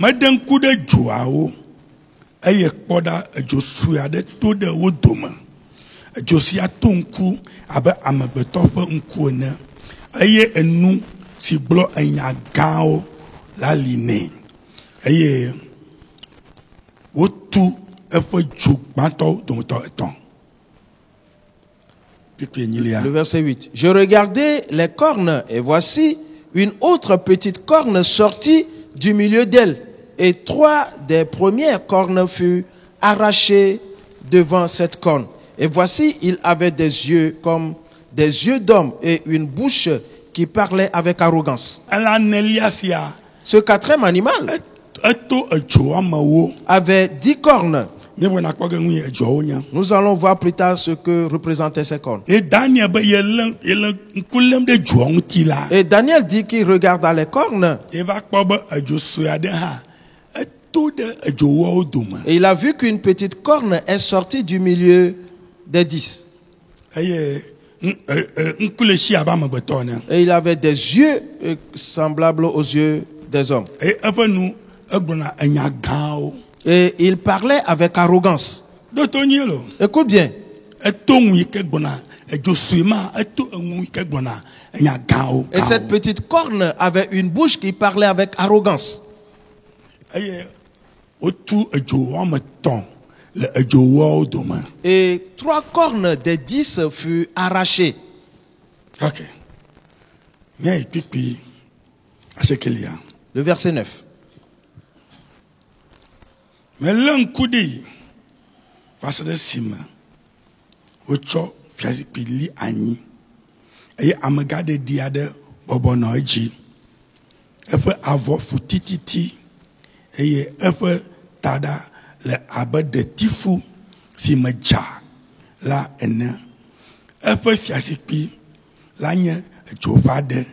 Speaker 1: Le verset 8. Je regardais les cornes et voici une autre petite corne sortie du milieu d'elle. Et 3 des premières cornes furent arrachées devant cette corne. Et voici, il avait des yeux comme des yeux d'homme et une bouche qui parlait avec arrogance. Ce 4e animal avait 10 cornes. Nous allons voir plus tard ce que représentaient ces cornes. Et Daniel dit qu'il regarda les cornes. Et il a vu qu'une petite corne est sortie du milieu des 10. Et il avait des yeux semblables aux yeux des hommes. Et il parlait avec arrogance. Écoute bien. Et cette petite corne avait une bouche qui parlait avec arrogance. Et 3 cornes des 10 furent arrachées. Le verset 9.
Speaker 2: Mais l'un coudé, face de Sima, Ocho, Piazipili, Ani, et Amagade Diade, Bobonoji, Efe Avo Futititi, et Efe Tada, le Abad de Tifu, Simaja, la Ene, Efe Fiasipi, Lagne, Jovade,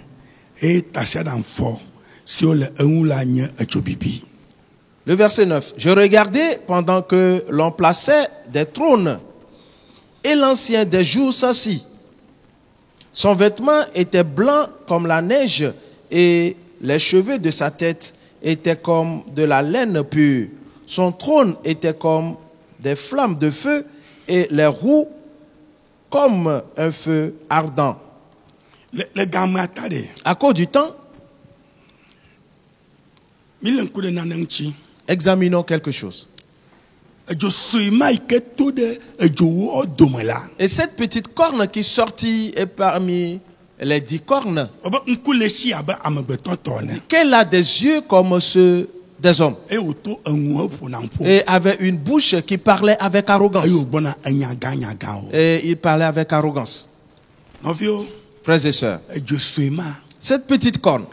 Speaker 2: et Tachadam Fort, sur le Eulagne, Jobibi.
Speaker 1: Le verset 9. Je regardais pendant que l'on plaçait des trônes et l'ancien des jours s'assit. Son vêtement était blanc comme la neige et les cheveux de sa tête étaient comme de la laine pure. Son trône était comme des flammes de feu et les roues comme un feu ardent. À cause du temps, examinons quelque chose. Et cette petite corne qui sortit est parmi les 10 cornes, qu'elle a des yeux comme ceux des hommes et avait une bouche qui parlait avec arrogance. Et il parlait avec arrogance. Frères et sœurs, cette petite corne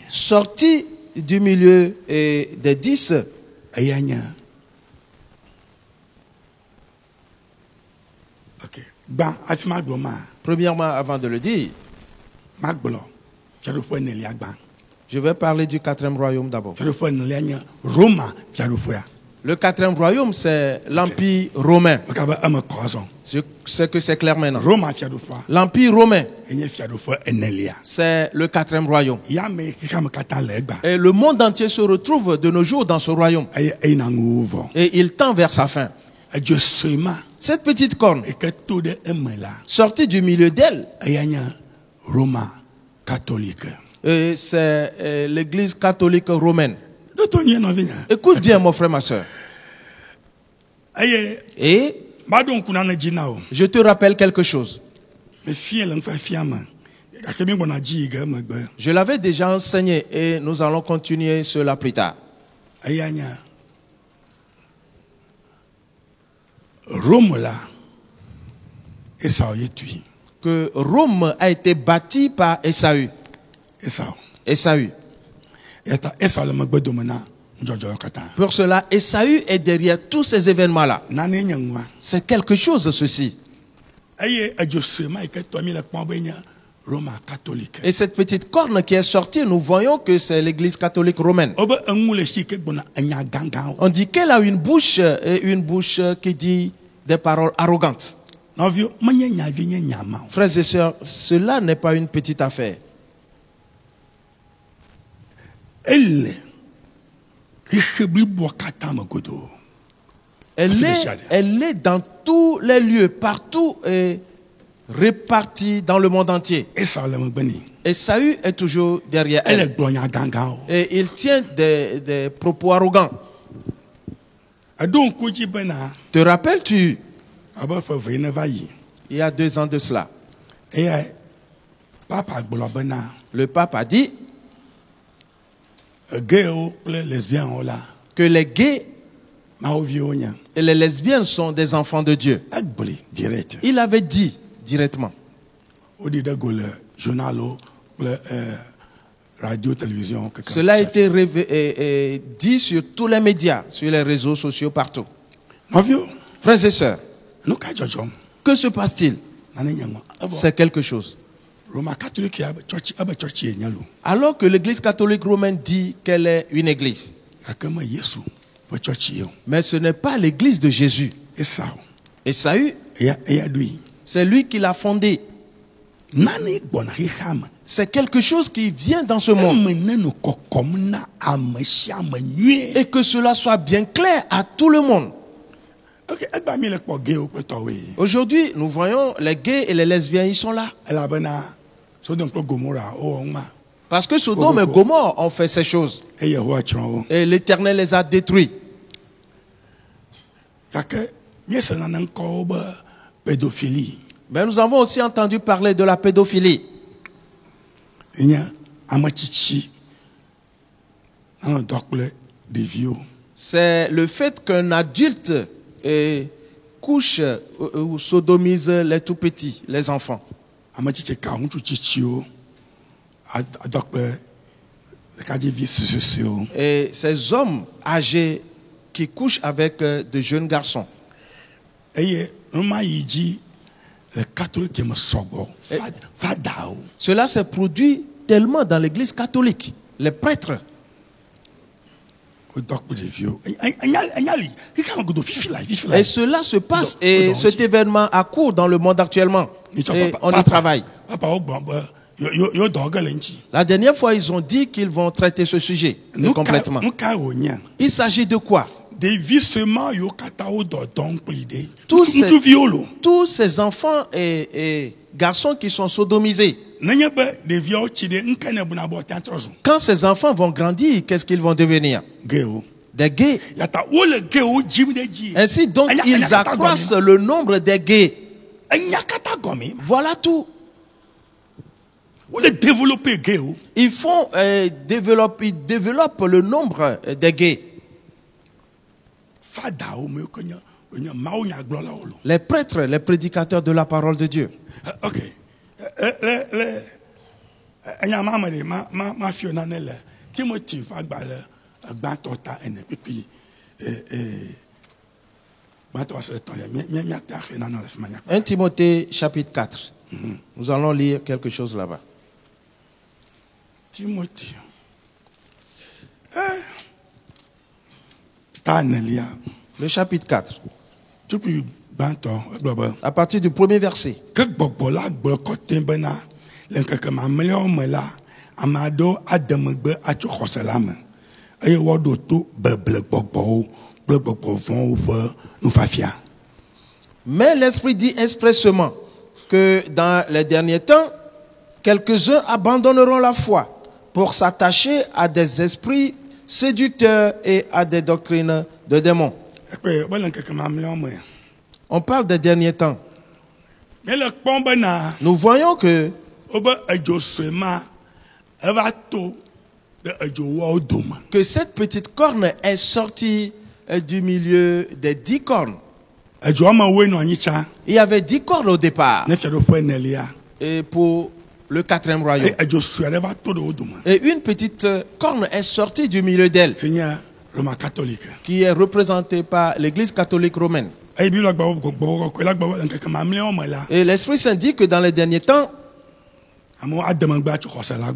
Speaker 1: sortie du milieu des 10, premièrement, avant de le dire, je vais parler du 4e royaume d'abord. Le 4e royaume, c'est l'Empire romain. Je sais que c'est clair maintenant. L'Empire romain, c'est le 4e royaume. Et le monde entier se retrouve de nos jours dans ce royaume. Et il tend vers sa fin. Cette petite corne, sortie du milieu d'elle, c'est l'église catholique romaine. Écoute bien, mon frère, ma soeur. Et je te rappelle quelque chose. Je l'avais déjà enseigné et nous allons continuer cela plus tard. Que Rome a été bâtie par Ésaü. Ésaü. Pour cela, Ésaü est derrière tous ces événements-là. C'est quelque chose, ceci. Et cette petite corne qui est sortie, nous voyons que c'est l'église catholique romaine. On dit qu'elle a une bouche qui dit des paroles arrogantes. Frères et sœurs, cela n'est pas une petite affaire. Elle est dans tous les lieux, partout et répartie dans le monde entier. Ésaü est toujours derrière elle. Et il tient des propos arrogants. Te rappelles-tu, il y a 2 ans de cela, le pape a dit que les gays et les lesbiennes sont des enfants de Dieu. Il avait dit directement. Cela a été dit sur tous les médias, sur les réseaux sociaux, partout. Frères et sœurs, que se passe-t-il? C'est quelque chose. Alors que l'église catholique romaine dit qu'elle est une église. Mais ce n'est pas l'église de Jésus. Ésaü, c'est lui qui l'a fondée. C'est quelque chose qui vient dans ce monde. Et que cela soit bien clair à tout le monde. Aujourd'hui, nous voyons les gays et les lesbiennes, ils sont là. Parce que Sodome et Gomorrhe ont fait ces choses. Et l'Éternel les a détruits. Mais nous avons aussi entendu parler de la pédophilie. C'est le fait qu'un adulte couche ou sodomise les tout petits, les enfants. Et ces hommes âgés qui couchent avec de jeunes garçons. Cela s'est produit tellement dans l'église catholique. Les prêtres. Et cela se passe et cet événement accourt dans le monde actuellement. Et on y travaille. La dernière fois, ils ont dit qu'ils vont traiter ce sujet complètement. Il s'agit de quoi? Tous ces enfants et garçons qui sont sodomisés. Quand ces enfants vont grandir, qu'est-ce qu'ils vont devenir? Des gays. Ainsi donc, ils accroissent le nombre des gays. Voilà tout. Ils font ils développent le nombre des gays. Les prêtres, les prédicateurs de la parole de Dieu.
Speaker 2: Ok.
Speaker 1: Un Timothée chapitre 4. Nous allons lire quelque chose là-bas.
Speaker 2: Timothée.
Speaker 1: Le chapitre 4. À partir du premier verset. Mais l'Esprit dit expressément que dans les derniers temps, quelques-uns abandonneront la foi pour s'attacher à des esprits séducteurs et à des doctrines de démons. On parle des derniers temps. Nous voyons que cette petite corne est sortie du milieu des 10 cornes. Il y avait 10 cornes au départ. Et pour le 4e royaume. Et une petite corne est sortie du milieu d'elle. Qui est représentée par l'église catholique romaine. Et l'Esprit Saint dit que dans les derniers temps,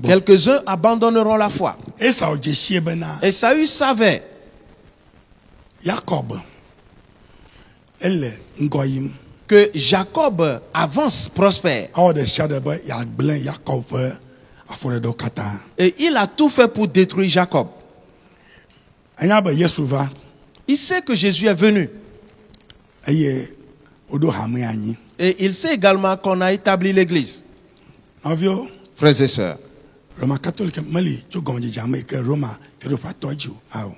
Speaker 1: quelques-uns abandonneront la foi. Esaü savait que Jacob avance, prospère. Et il a tout fait pour détruire Jacob. Il sait que Jésus est venu. Et il sait également qu'on a établi l'église. Frères et sœurs,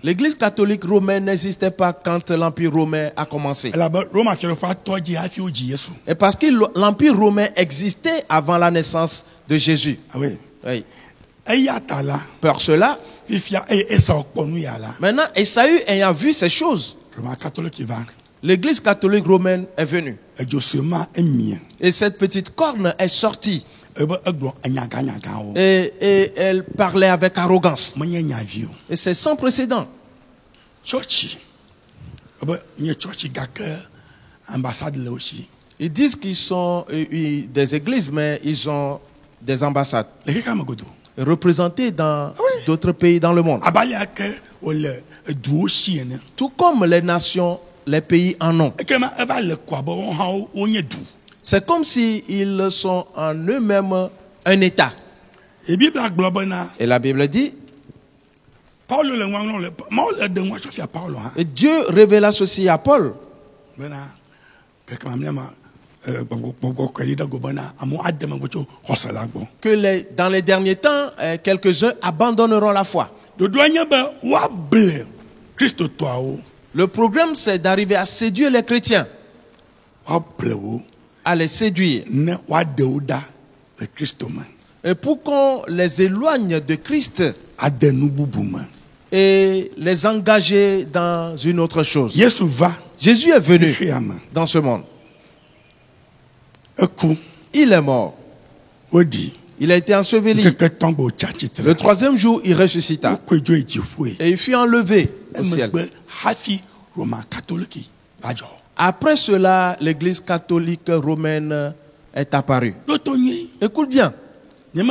Speaker 1: l'église catholique romaine n'existait pas quand l'empire romain a commencé. Et parce que l'empire romain existait avant la naissance de Jésus. Oui. Pour cela, maintenant, Esaü ayant vu ces choses, l'église catholique romaine est venue. Et cette petite corne est sortie. Et elle parlait avec arrogance. Et c'est sans précédent. Ils disent qu'ils sont des églises, mais ils ont des ambassades. Représentés dans d'autres pays dans le monde. Tout comme les nations, les pays en ont. C'est comme s'ils sont en eux-mêmes un État. Et la Bible dit, et Dieu révéla ceci à Paul. Que dans les derniers temps, quelques-uns abandonneront la foi. Le problème, c'est d'arriver à séduire les chrétiens. À les séduire. Et pour qu'on les éloigne de Christ et les engager dans une autre chose. Jésus est venu dans ce monde. Il est mort. Il a été enseveli. Le 3e jour, il ressuscita. Et il fut enlevé au ciel. Après cela, l'église catholique romaine est apparue. Écoute bien. Je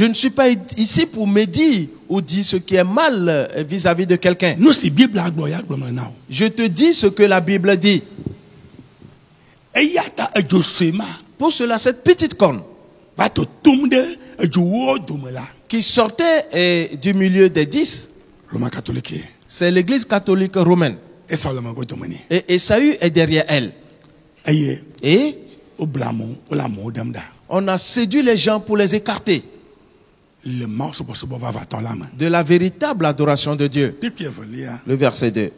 Speaker 1: ne suis pas ici pour me dire ou dire ce qui est mal vis-à-vis de quelqu'un. Je te dis ce que la Bible dit. Pour cela, cette petite corne qui sortait du milieu des 10, c'est l'église catholique romaine. Et Esaü est derrière elle. Et on a séduit les gens pour les écarter de la véritable adoration de Dieu. Le verset 2.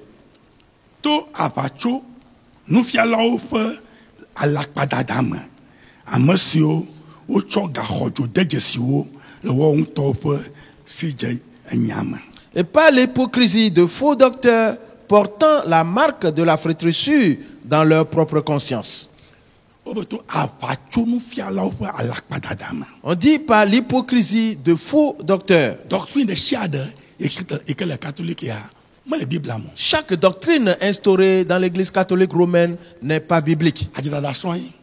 Speaker 1: Et par l'hypocrisie de faux docteurs portant la marque de la flétrissure dans leur propre conscience. On dit par l'hypocrisie de faux docteurs. Chaque doctrine instaurée dans l'église catholique romaine n'est pas biblique.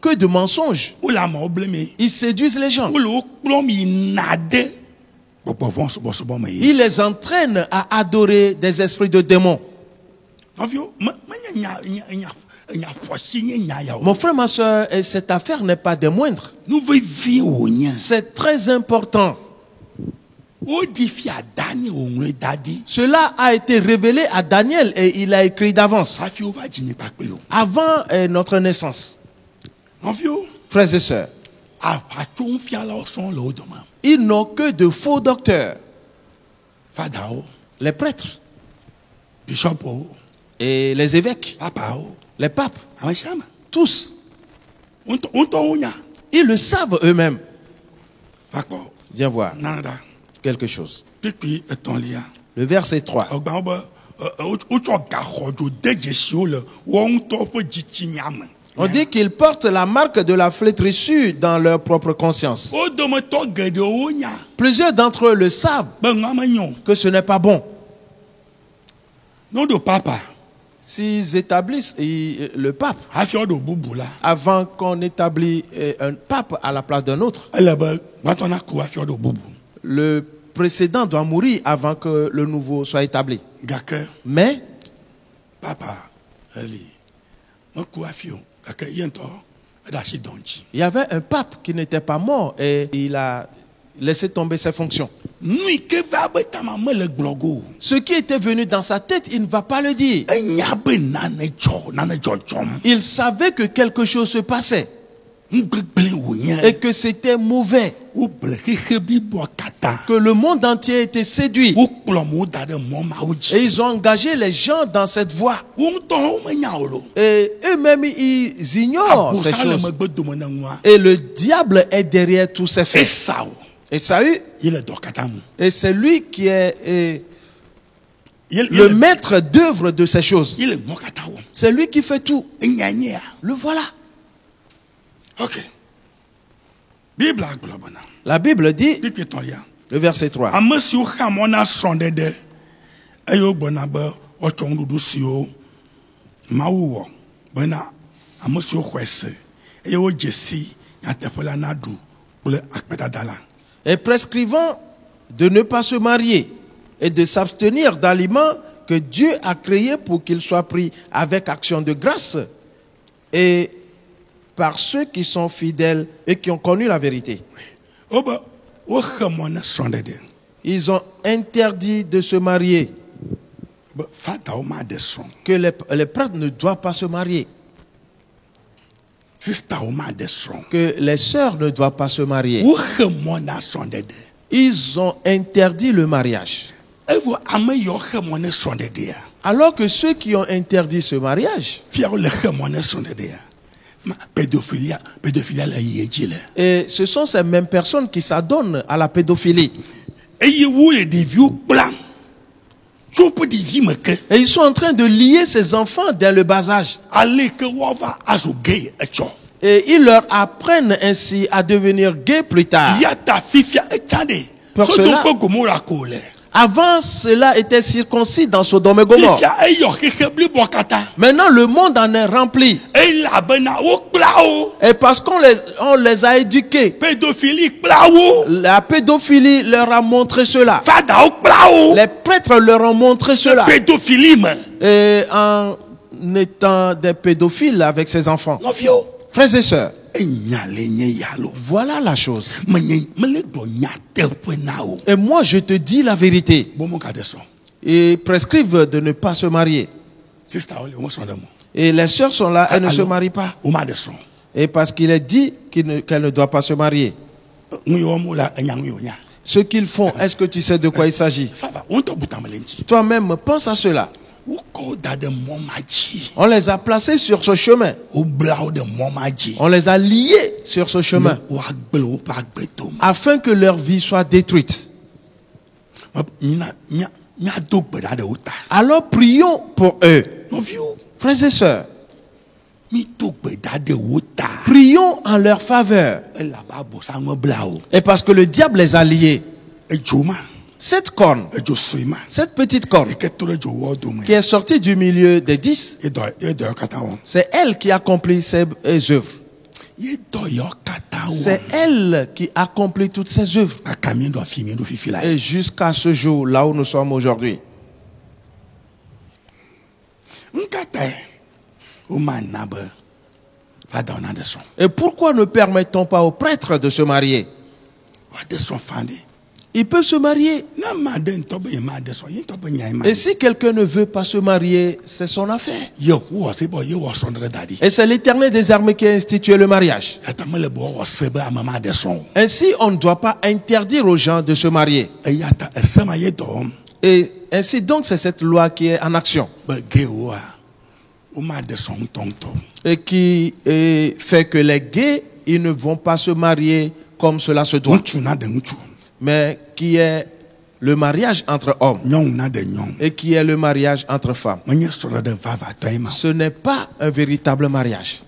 Speaker 1: Que de mensonges. Ils séduisent les gens. Ils les entraînent à adorer des esprits de démons. Mon frère, ma soeur, cette affaire n'est pas des moindres. C'est très important. Cela a été révélé à Daniel et il a écrit d'avance, avant notre naissance. Frères et sœurs, ils n'ont que de faux docteurs. Les prêtres et les évêques, les papes, tous. Ils le savent eux-mêmes. Viens voir quelque chose. Le verset 3. On dit qu'ils portent la marque de la flétrissure dans leur propre conscience. Plusieurs d'entre eux le savent que ce n'est pas bon. S'ils établissent le pape, avant qu'on établisse un pape à la place d'un autre, le précédent doit mourir avant que le nouveau soit établi. Mais il y avait un pape qui n'était pas mort et il a laissé tomber ses fonctions. Ce qui était venu dans sa tête, il ne va pas le dire. Il savait que quelque chose se passait et que c'était mauvais, que le monde entier était séduit, et ils ont engagé les gens dans cette voie, et eux-mêmes ils ignorent ces choses, et le diable est derrière tous ces faits. Esaü, et c'est lui qui est le maître d'œuvre de ces choses. C'est lui qui fait tout. Le voilà.
Speaker 2: Ok.
Speaker 1: La Bible dit, le verset 3. Et prescrivant de ne pas se marier et de s'abstenir d'aliments que Dieu a créés pour qu'ils soient pris avec action de grâce et par ceux qui sont fidèles et qui ont connu la vérité. Ils ont interdit de se marier. Que les prêtres ne doivent pas se marier. Que les sœurs ne doivent pas se marier. Ils ont interdit le mariage. Alors que ceux qui ont interdit ce mariage, et ce sont ces mêmes personnes qui s'adonnent à la pédophilie. Et ils sont en train de lier ces enfants dès le bas âge. Et ils leur apprennent ainsi à devenir gays plus tard. Pour cela, avant, cela était circoncis dans Sodome et Gomorrhe. Maintenant, le monde en est rempli. Et parce qu'on les a éduqués, la pédophilie leur a montré cela. Les prêtres leur ont montré cela. Et en étant des pédophiles avec ses enfants. Frères et sœurs, voilà la chose. Et moi, je te dis la vérité. Ils prescrivent de ne pas se marier. Et les sœurs sont là, elles ne se marient pas. Et parce qu'il est dit qu'elles ne doivent pas se marier. Ce qu'ils font, est-ce que tu sais de quoi il s'agit? Toi-même, pense à cela. On les a placés sur ce chemin. On les a liés sur ce chemin afin que leur vie soit détruite. Alors prions pour eux. Frères et sœurs, prions en leur faveur. Et parce que le diable les a liés. Cette corne, cette petite corne qui est sortie du milieu des 10, c'est elle qui accomplit ses œuvres. C'est elle qui accomplit toutes ses œuvres. Et jusqu'à ce jour, là où nous sommes aujourd'hui. Et pourquoi ne permettons pas aux prêtres de se marier? Il peut se marier. Et si quelqu'un ne veut pas se marier, c'est son affaire. Et c'est l'Éternel des armées qui a institué le mariage. Ainsi, on ne doit pas interdire aux gens de se marier. Et ainsi donc, c'est cette loi qui est en action. Et qui fait que les gays, ils ne vont pas se marier comme cela se doit. Mais qui est le mariage entre hommes et qui est le mariage entre femmes. Ce n'est pas un véritable mariage.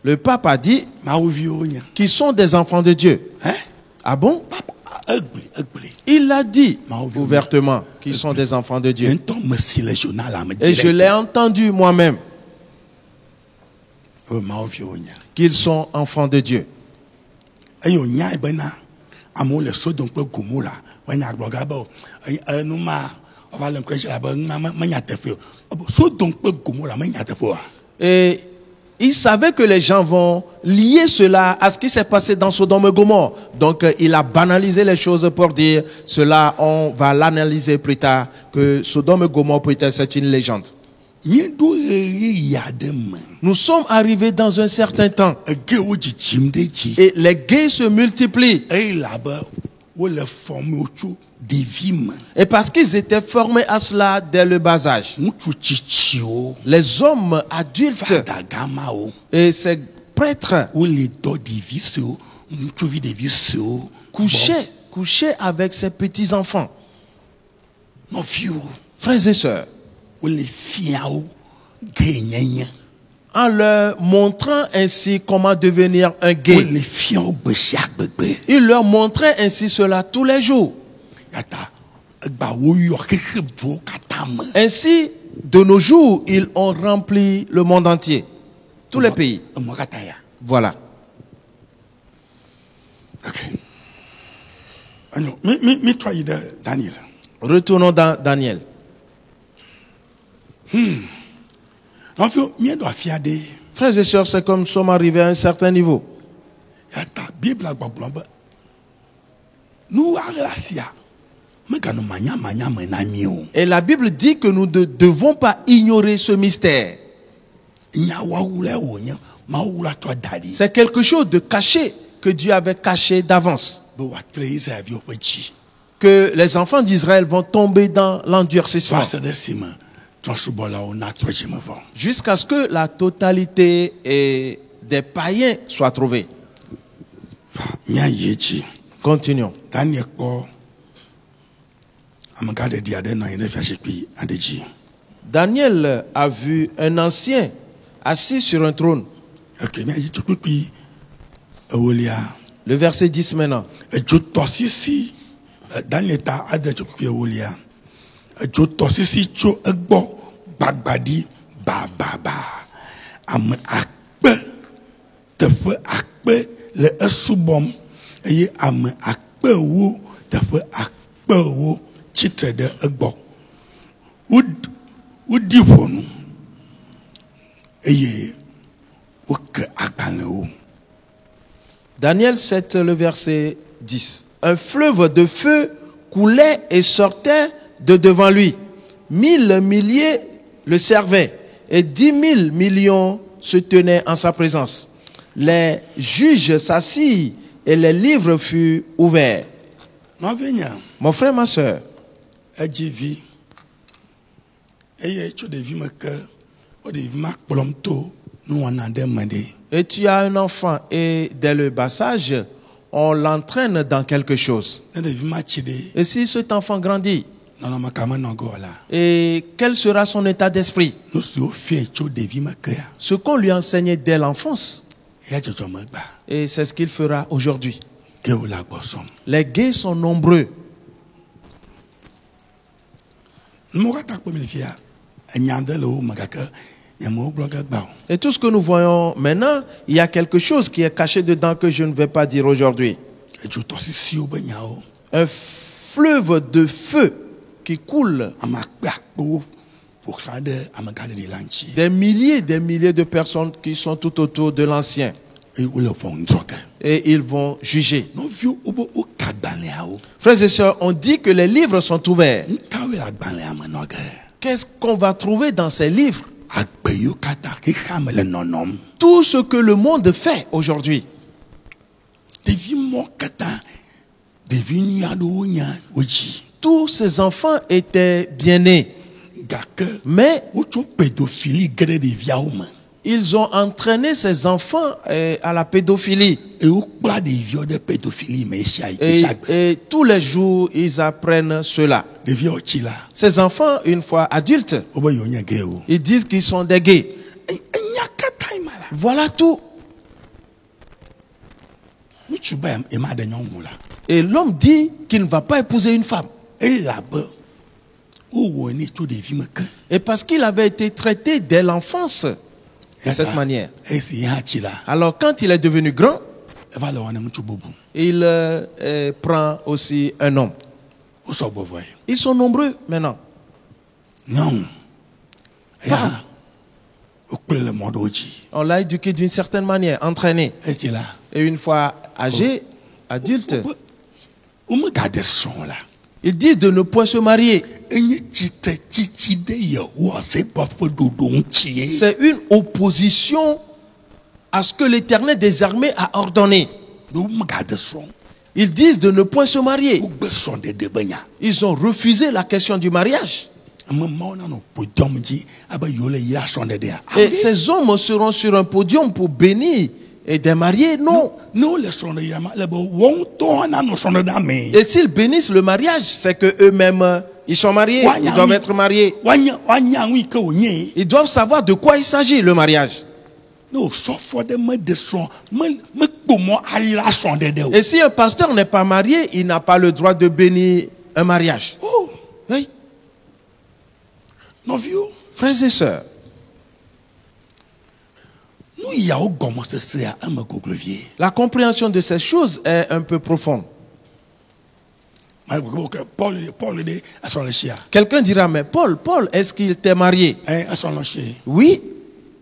Speaker 1: Le pape a dit qu'ils sont des enfants de Dieu. Ah bon? Il l'a dit ouvertement qu'ils sont des enfants de Dieu. Et je l'ai entendu moi-même qu'ils sont enfants de Dieu. Et il savait que les gens vont lier cela à ce qui s'est passé dans Sodome et Gomorrhe. Donc il a banalisé les choses pour dire cela, on va l'analyser plus tard, que Sodome et Gomorrhe peut-être c'est une légende. Nous sommes arrivés dans un certain temps et les gays se multiplient. Et parce qu'ils étaient formés à cela dès le bas âge, les hommes adultes et ces prêtres couchaient avec ces petits-enfants. Frères et sœurs, en leur montrant ainsi comment devenir un gay. Il leur montrait ainsi cela tous les jours. Ainsi, de nos jours, ils ont rempli le monde entier. Tous les pays. Voilà. Retournons dans Daniel. Frères et sœurs, c'est comme nous sommes arrivés à un certain niveau. Et la Bible dit que nous ne devons pas ignorer ce mystère. C'est quelque chose de caché que Dieu avait caché d'avance. Que les enfants d'Israël vont tomber dans l'endurcissement. Jusqu'à ce que la totalité des païens soit trouvée. Continuons. Daniel a vu un ancien assis sur un trône. Le verset 10 maintenant.
Speaker 2: Bagbadi bababa ame akpe teƒe akpe le esubɔm eye ame akpe wo teƒe akpe wo tsitre ɖe egbɔ wodi ʋɔnu eye woke
Speaker 1: Daniel 7, le verset 10. Un fleuve de feu coulait et sortait de devant lui. 1000 milliers le servaient et 10 000 millions se tenaient en sa présence. Les juges s'assirent et les livres furent ouverts. Mon frère, ma soeur, et tu as un enfant et dès le bas âge, on l'entraîne dans quelque chose. Et si cet enfant grandit, et quel sera son état d'esprit? Ce qu'on lui enseignait dès l'enfance. Et c'est ce qu'il fera aujourd'hui. Les gays sont nombreux. Et tout ce que nous voyons maintenant, il y a quelque chose qui est caché dedans que je ne vais pas dire aujourd'hui. Un fleuve de feu qui coule. Des milliers de personnes qui sont tout autour de l'ancien. Et ils vont juger. Frères et sœurs, on dit que les livres sont ouverts. Qu'est-ce qu'on va trouver dans ces livres? Tout ce que le monde fait aujourd'hui. Tous ces enfants étaient bien nés. Mais ils ont entraîné ces enfants à la pédophilie. Et tous les jours, ils apprennent cela. Ces enfants, une fois adultes, ils disent qu'ils sont des gays. Voilà tout. Et l'homme dit qu'il ne va pas épouser une femme. Et parce qu'il avait été traité dès l'enfance de cette manière. Alors quand il est devenu grand, il prend aussi un homme. Ils sont nombreux maintenant. On l'a éduqué d'une certaine manière, entraîné. Et une fois âgé, adulte, ils disent de ne point se marier. C'est une opposition à ce que l'Éternel des armées a ordonné. Ils disent de ne point se marier. Ils ont refusé la question du mariage. Et ces hommes seront sur un podium pour bénir et des mariés? Non. Et s'ils bénissent le mariage, c'est que eux-mêmes, ils sont mariés, ils doivent être mariés. Ils doivent savoir de quoi il s'agit, le mariage. Et si un pasteur n'est pas marié, il n'a pas le droit de bénir un mariage. Oui. Frères et sœurs, la compréhension de ces choses est un peu profonde. Quelqu'un dira, mais Paul, est-ce qu'il était marié? Oui,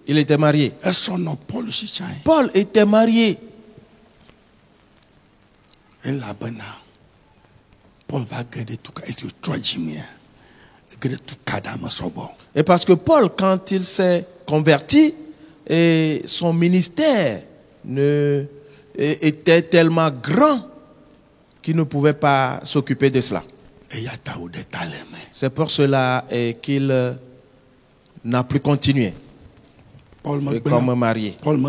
Speaker 1: il était marié. Paul était marié. Et parce que Paul, quand il s'est converti, et son ministère était tellement grand qu'il ne pouvait pas s'occuper de cela. C'est pour cela qu'il n'a plus continué comme marié. Paul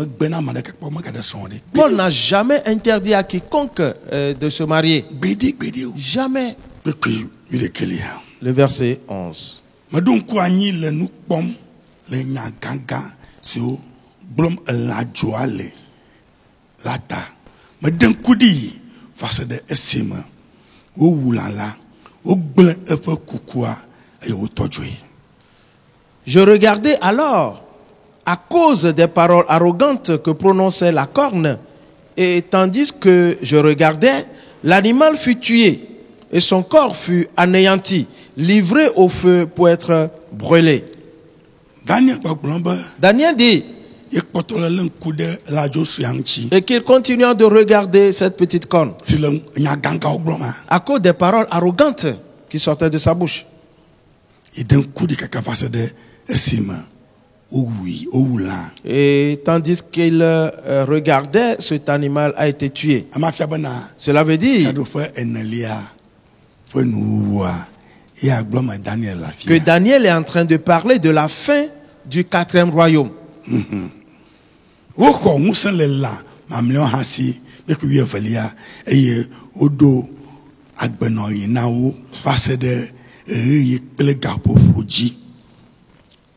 Speaker 1: n'a jamais interdit à quiconque de se marier. Jamais. Le verset 11. Je regardais alors à cause des paroles arrogantes que prononçait la corne, et tandis que je regardais, l'animal fut tué et son corps fut anéanti, livré au feu pour être brûlé. Daniel dit, Et qu'il continue de regarder cette petite corne à cause des paroles arrogantes qui sortaient de sa bouche. Et tandis qu'il regardait, cet animal a été tué. Cela veut dire que Daniel est en train de parler de la fin du 4e royaume.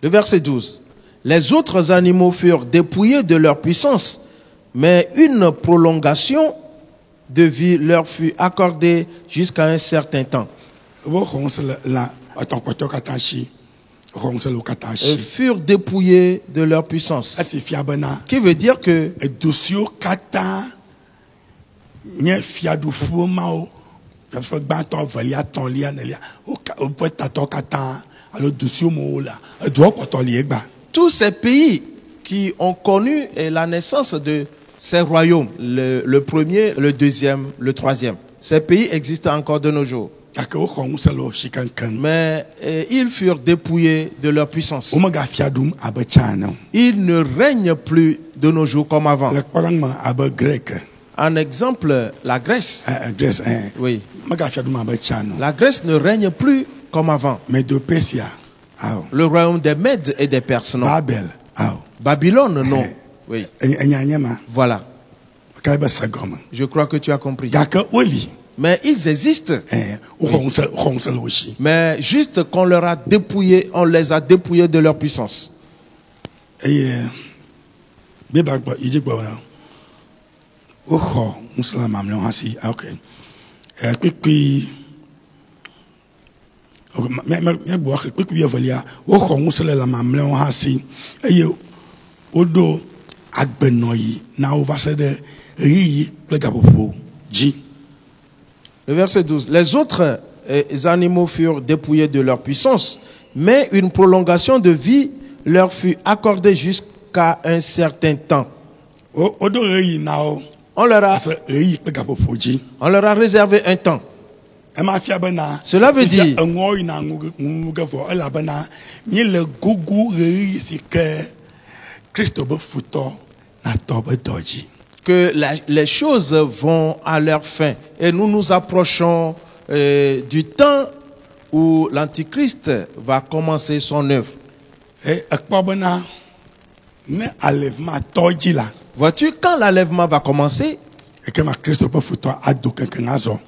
Speaker 1: Le verset 12. Les autres animaux furent dépouillés de leur puissance, mais une prolongation de vie leur fut accordée jusqu'à un certain temps. Ils furent dépouillés de leur puissance. Qui veut dire que tous ces pays qui ont connu la naissance de ces royaumes, le premier, le deuxième, le troisième, ces pays existent encore de nos jours. Mais ils furent dépouillés de leur puissance. Ils ne règnent plus de nos jours comme avant. En exemple, la Grèce. Oui. La Grèce ne règne plus comme avant. Le royaume des Mèdes et des Perses, non. Babylone, non. Oui. Voilà. Je crois que tu as compris. Mais ils existent. Oui. Mais juste qu'on leur a dépouillé, on les a dépouillés de leur puissance. Le verset 12. Les autres animaux furent dépouillés de leur puissance, mais une prolongation de vie leur fut accordée jusqu'à un certain temps. On leur a réservé un temps. Cela veut dire que les choses vont à leur fin. Et nous nous approchons du temps où l'Antichrist va commencer son œuvre. Vois-tu, quand l'enlèvement va commencer,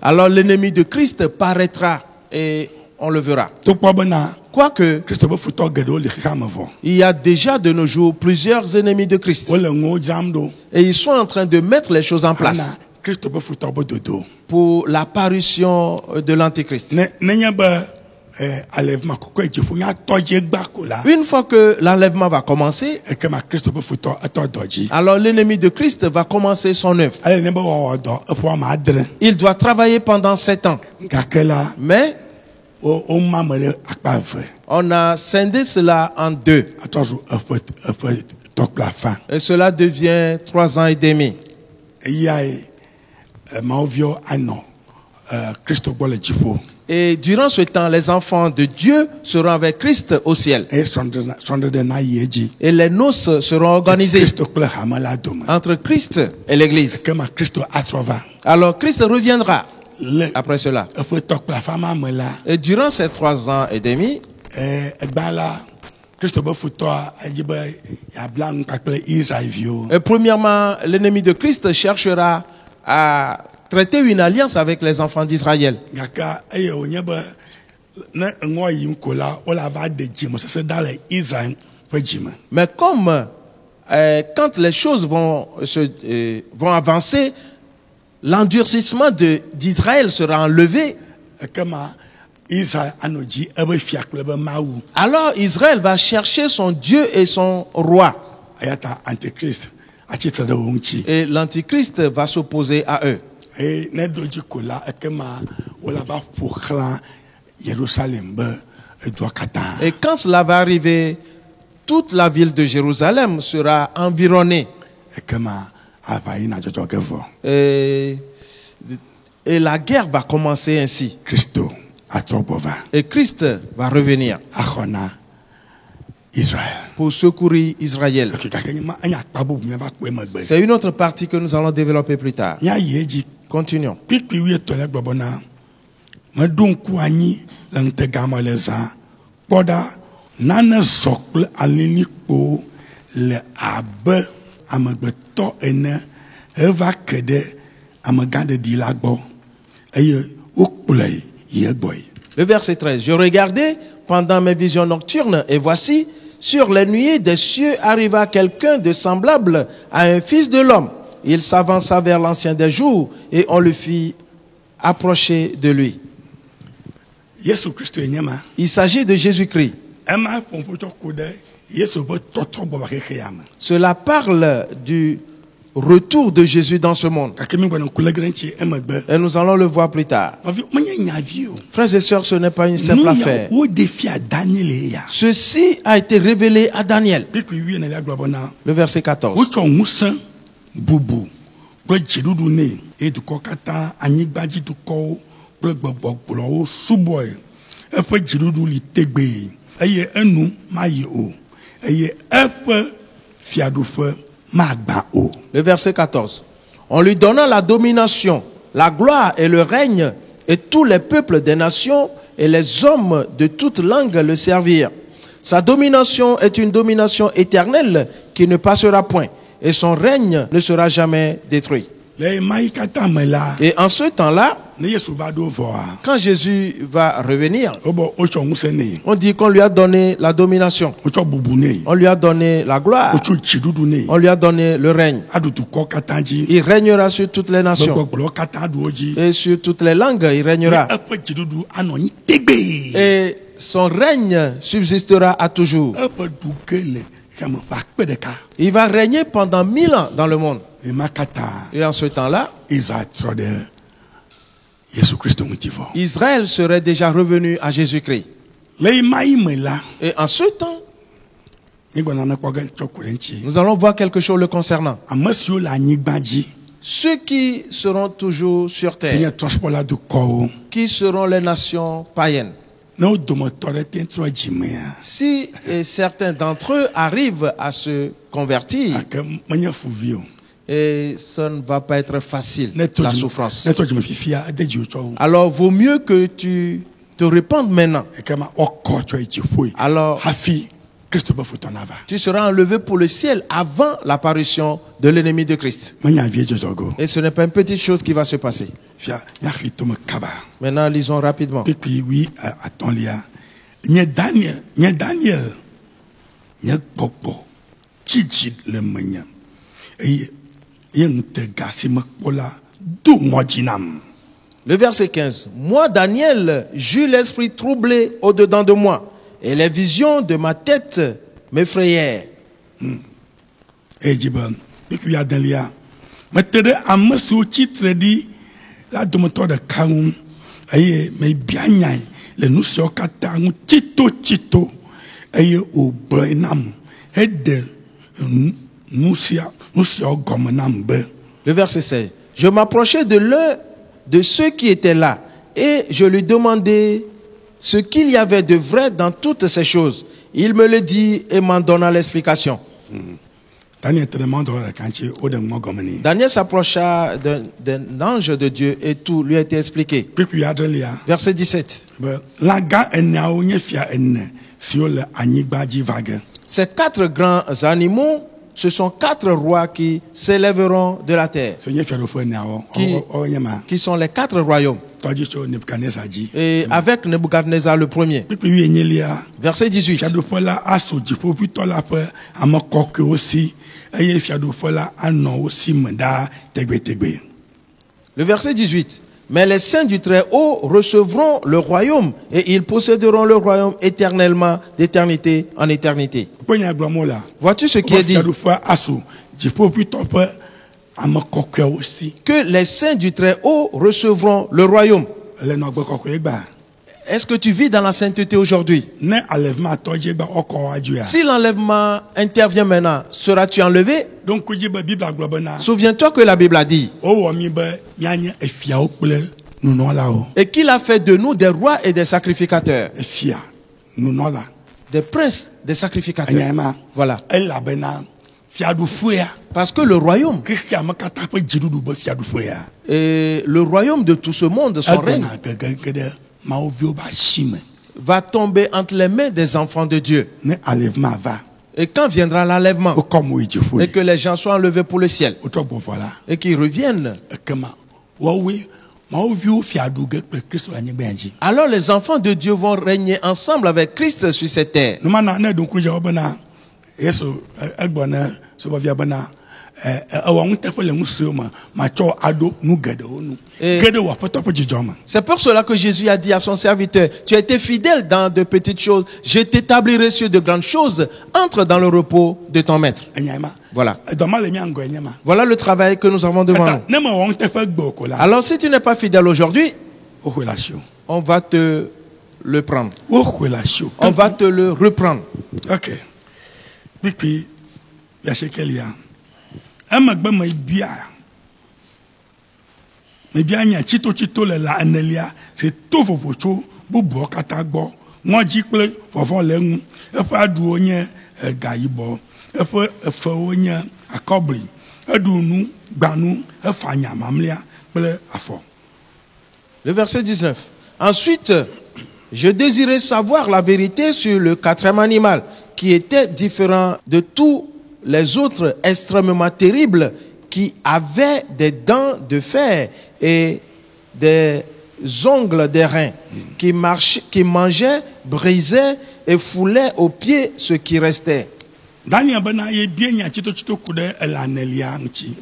Speaker 1: alors l'ennemi de Christ paraîtra et on le verra. Quoique, il y a déjà de nos jours plusieurs ennemis de Christ. Et ils sont en train de mettre les choses en place pour l'apparition de l'Antéchrist. Une fois que l'enlèvement va commencer, alors l'ennemi de Christ va commencer son œuvre. Il doit travailler pendant 7 ans. Mais on a scindé cela en 2. Et cela devient 3 ans et demi. Et durant ce temps, les enfants de Dieu seront avec Christ au ciel. Et les noces seront organisées entre Christ et l'Église. Alors Christ reviendra après cela. Et durant ces 3 ans et demi, et premièrement, l'ennemi de Christ cherchera à traiter une alliance avec les enfants d'Israël. Mais comme quand les choses vont avancer, l'endurcissement d'Israël sera enlevé. Alors Israël va chercher son Dieu et son roi. Et l'Antichrist va s'opposer à eux. Et quand cela va arriver, toute la ville de Jérusalem sera environnée. Et la guerre va commencer ainsi. Et Christ va revenir pour secourir Israël. C'est une autre partie que nous allons développer plus tard. Continuons. Le verset 13. Je regardais pendant mes visions nocturnes et voici, sur les nuées des cieux arriva quelqu'un de semblable à un fils de l'homme. Il s'avança vers l'ancien des jours et on le fit approcher de lui. Il s'agit de Jésus-Christ. Cela parle du retour de Jésus dans ce monde. Et nous allons le voir plus tard. Frères et sœurs, ce n'est pas une simple affaire. Ceci a été révélé à Daniel. Le verset 14. Le verset 14. On lui donna la domination, la gloire et le règne, et tous les peuples des nations et les hommes de toute langue le servirent. Sa domination est une domination éternelle qui ne passera point, et son règne ne sera jamais détruit. Et en ce temps-là, quand Jésus va revenir, on dit qu'on lui a donné la domination, on lui a donné la gloire, on lui a donné le règne. Il régnera sur toutes les nations et sur toutes les langues, il régnera. Et son règne subsistera à toujours. Il va régner pendant 1000 ans dans le monde. Et en ce temps-là, Israël serait déjà revenu à Jésus-Christ. Et en ce temps, nous allons voir quelque chose le concernant. Ceux qui seront toujours sur terre, qui seront les nations païennes. Si certains d'entre eux arrivent à se convertir, et ça ne va pas être facile, la souffrance. Alors, vaut mieux que tu te répandes maintenant. Alors, tu seras enlevé pour le ciel avant l'apparition de l'ennemi de Christ. Et ce n'est pas une petite chose qui va se passer. Maintenant, lisons rapidement. Le verset 15. Moi, Daniel, j'eus l'esprit troublé au-dedans de moi, et les visions de ma tête m'effrayèrent. Le verset 16. Je m'approchai de l'un de ceux qui étaient là et je lui demandai ce qu'il y avait de vrai dans toutes ces choses. Il me le dit et m'en donna l'explication. Daniel s'approcha d'un ange de Dieu et tout lui a été expliqué. Verset 17. Ces 4 grands animaux, ce sont 4 rois qui s'élèveront de la terre, qui sont les 4 royaumes. Et avec Nebuchadnezzar le premier. Verset 18. Le verset 18. Mais les saints du Très-Haut recevront le royaume et ils posséderont le royaume éternellement, d'éternité en éternité. Vois-tu ce qui est dit? Que les saints du Très-Haut recevront le royaume. Est-ce que tu vis dans la sainteté aujourd'hui? Si l'enlèvement intervient maintenant, seras-tu enlevé? Souviens-toi que la Bible a dit et qu'il a fait de nous des rois et des sacrificateurs. Des princes, des sacrificateurs. Voilà. Parce que le royaume et le royaume de tout ce monde, son règne, va tomber entre les mains des enfants de Dieu. Et quand viendra l'enlèvement et que les gens soient enlevés pour le ciel et qu'ils reviennent, alors les enfants de Dieu vont régner ensemble avec Christ sur cette terre. C'est pour cela que Jésus a dit à son serviteur, tu as été fidèle dans de petites choses, je t'établirai sur de grandes choses, entre dans le repos de ton maître. Voilà. Voilà le travail que nous avons devant nous. Alors si tu n'es pas fidèle aujourd'hui, on va te le prendre. On va te le reprendre.
Speaker 2: Ok. Puis, il y a ce qu'il y a. Chito le la anelia c'est tout vocho bubo katagbo won ji pe fofon lenu e fa du onye gaibo e fa onye akobri edunu gbanu e fa nyamamlia ple afo.
Speaker 1: Le verset 19. Ensuite, je désirais savoir la vérité sur le quatrième animal qui était différent de tous les autres extrêmement terribles qui avaient des dents de fer et des ongles d'airain, qui mangeaient, brisaient et foulaient aux pieds ce qui restait.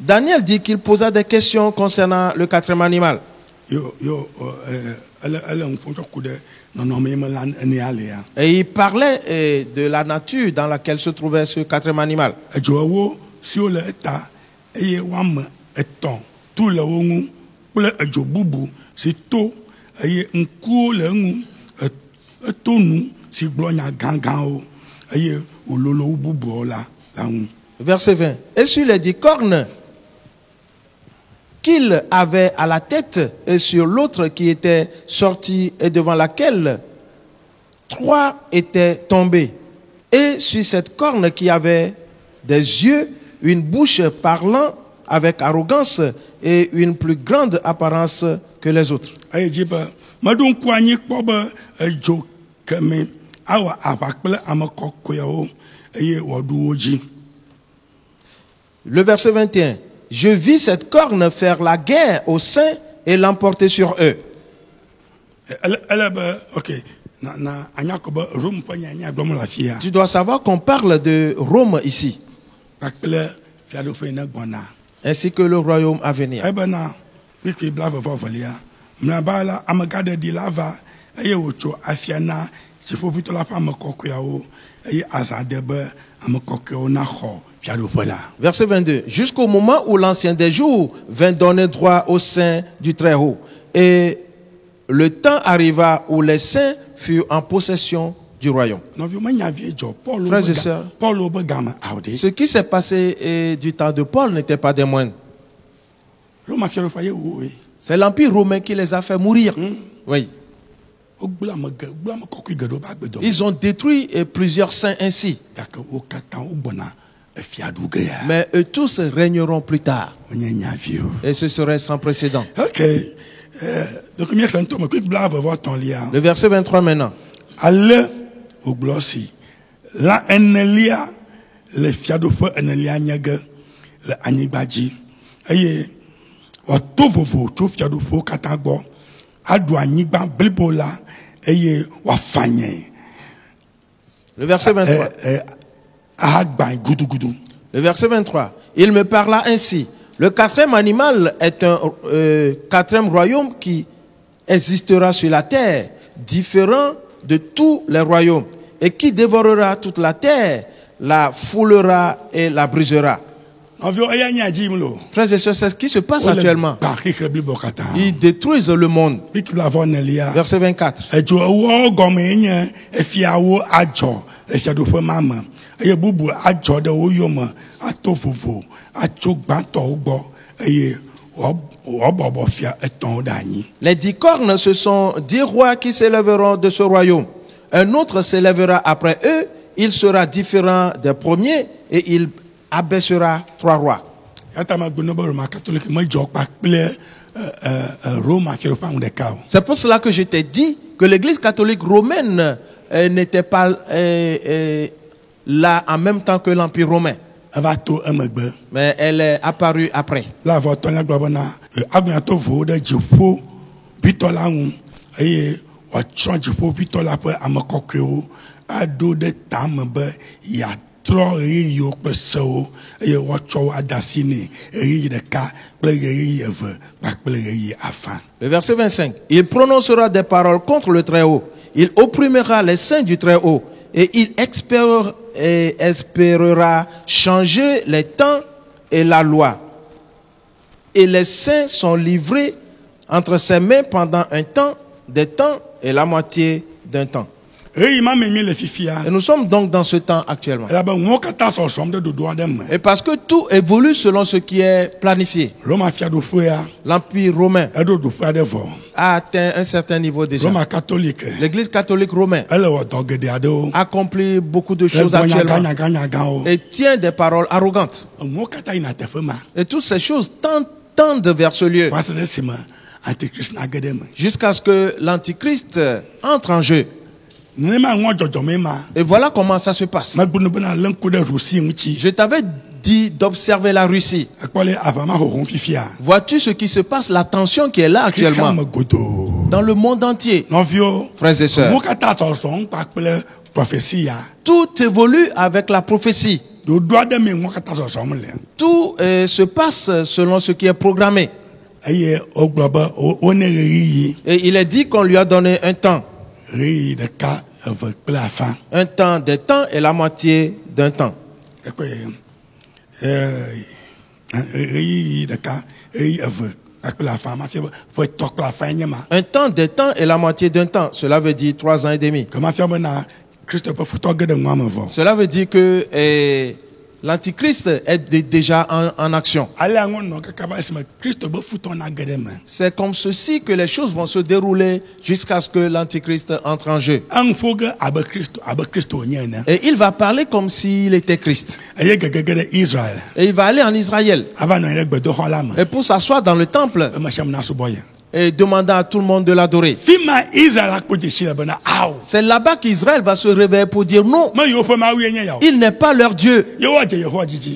Speaker 2: Daniel
Speaker 1: dit qu'il posa des questions concernant le quatrième animal. Et il parlait de la nature dans laquelle se trouvait ce quatrième animal. Verset 20. Et sur les 10 cornes qu'il avait à la tête et sur l'autre qui était sortie et devant laquelle 3 étaient tombés. Et sur cette corne qui avait des yeux, une bouche parlant avec arrogance et une plus grande apparence que les autres. Le verset 21. Je vis cette corne faire la guerre aux saints et l'emporter sur eux. Tu dois savoir qu'on parle de Rome ici, ainsi que le royaume à venir. Verset 22. Jusqu'au moment où l'ancien des jours vint donner droit aux saints du Très-Haut. Et le temps arriva où les saints furent en possession du royaume. Frères et sœurs, ce qui s'est passé du temps de Paul n'était pas des moindres. C'est l'Empire romain qui les a fait mourir. Oui. Ils ont détruit plusieurs saints ainsi. Mais eux tous régneront plus tard. Et ce serait sans précédent.
Speaker 2: Ok.
Speaker 1: Le verset 23 maintenant.
Speaker 2: Allez au glossi. La enelia le fiadofo enelia nyege le anigbaji. Eye watovovo to fiadofo katagbo adu anigba blibola eye wafanye.
Speaker 1: Le verset 23. Le verset 23. Il me parla ainsi. Le quatrième animal est un quatrième royaume qui existera sur la terre, différent de tous les royaumes, et qui dévorera toute la terre, la foulera et la brisera. Frères et sœurs, c'est ce qui se passe actuellement. Ils détruisent le monde. Verset 24. Les 10 cornes, ce sont 10 rois qui s'élèveront de ce royaume. Un autre s'élèvera après eux. Il sera différent des premiers et il abaissera 3 rois. C'est pour cela que je t'ai dit que l'Église catholique romaine n'était pas là en même temps que l'Empire romain. Mais elle est apparue après. Le verset 25. Il prononcera des paroles contre le Très-Haut. Il opprimera les saints du Très-Haut. Et il espérera changer les temps et la loi. Et les saints sont livrés entre ses mains pendant un temps, des temps et la moitié d'un temps. Et nous sommes donc dans ce temps actuellement. Et parce que tout évolue selon ce qui est planifié. L'Empire romain a atteint un certain niveau déjà. L'Église catholique romaine accomplit beaucoup de choses actuellement et tient des paroles arrogantes. Et toutes ces choses tendent vers ce lieu jusqu'à ce que l'Antichrist entre en jeu. Et voilà comment ça se passe. Je t'avais dit d'observer la Russie. Vois-tu ce qui se passe, la tension qui est là actuellement dans le monde entier. Frères et sœurs, tout évolue avec la prophétie. Tout se passe selon ce qui est programmé. Et il est dit qu'on lui a donné un temps. Un temps des temps et la moitié d'un temps. Un temps des temps et la moitié d'un temps. Cela veut dire 3 ans et demi. Cela veut dire que l'Antichrist est déjà en action. C'est comme ceci que les choses vont se dérouler jusqu'à ce que l'Antichrist entre en jeu. Et il va parler comme s'il était Christ. Et il va aller en Israël. Et pour s'asseoir dans le temple et demandant à tout le monde de l'adorer. C'est là-bas qu'Israël va se réveiller pour dire non. Il n'est pas leur Dieu.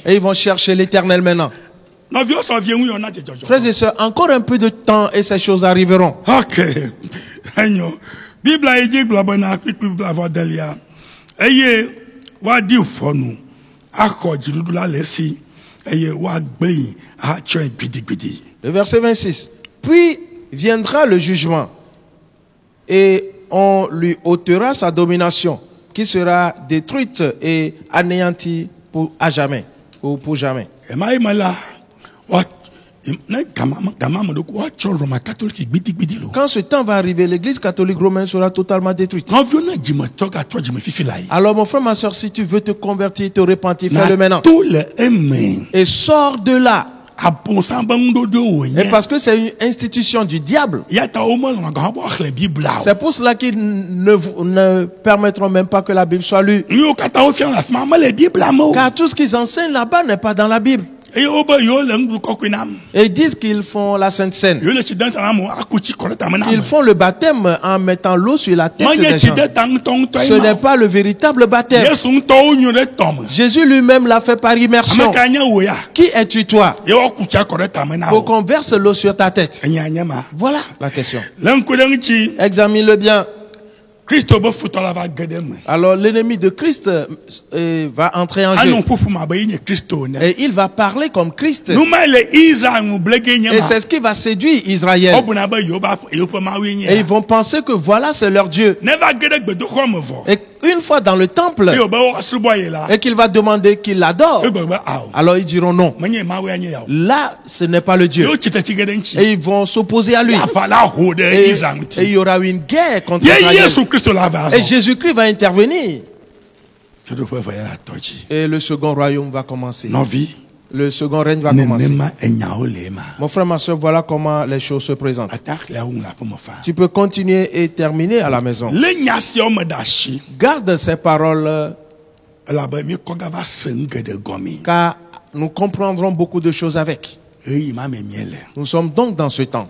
Speaker 1: Et ils vont chercher l'Éternel maintenant. Frères et sœurs, encore un peu de temps et ces choses arriveront.
Speaker 2: Ok.
Speaker 1: Le verset 26. Puis viendra le jugement et on lui ôtera sa domination qui sera détruite et anéantie à jamais ou pour jamais. Quand ce temps va arriver, l'Église catholique romaine sera totalement détruite. Alors mon frère, ma soeur, si tu veux te convertir, te repentir, fais-le maintenant. Et sors de là. Et parce que c'est une institution du diable. C'est pour cela qu'ils ne permettront même pas que la Bible soit lue. Car tout ce qu'ils enseignent là-bas n'est pas dans la Bible. Et ils disent qu'ils font la Sainte Seine. Ils font le baptême en mettant l'eau sur la tête des gens. Ce n'est pas le véritable baptême. Jésus lui-même l'a fait par immersion. Qui es-tu toi pour qu'on verse l'eau sur ta tête? Voilà la question. Examine-le bien. Alors l'ennemi de Christ va entrer en jeu. Et il va parler comme Christ. Et c'est ce qui va séduire Israël. Et ils vont penser que voilà, c'est leur Dieu. Et une fois dans le temple et qu'il va demander qu'il l'adore, alors ils diront non. Là, ce n'est pas le Dieu. Et ils vont s'opposer à lui. Et il y aura une guerre contre Israël. Et Jésus-Christ va intervenir. Et le second royaume va commencer. Le second règne va commencer. Mon frère, ma soeur, voilà comment les choses se présentent. Tu peux continuer et terminer à la maison. Garde ces paroles, car nous comprendrons beaucoup de choses avec. Nous sommes donc dans ce temps.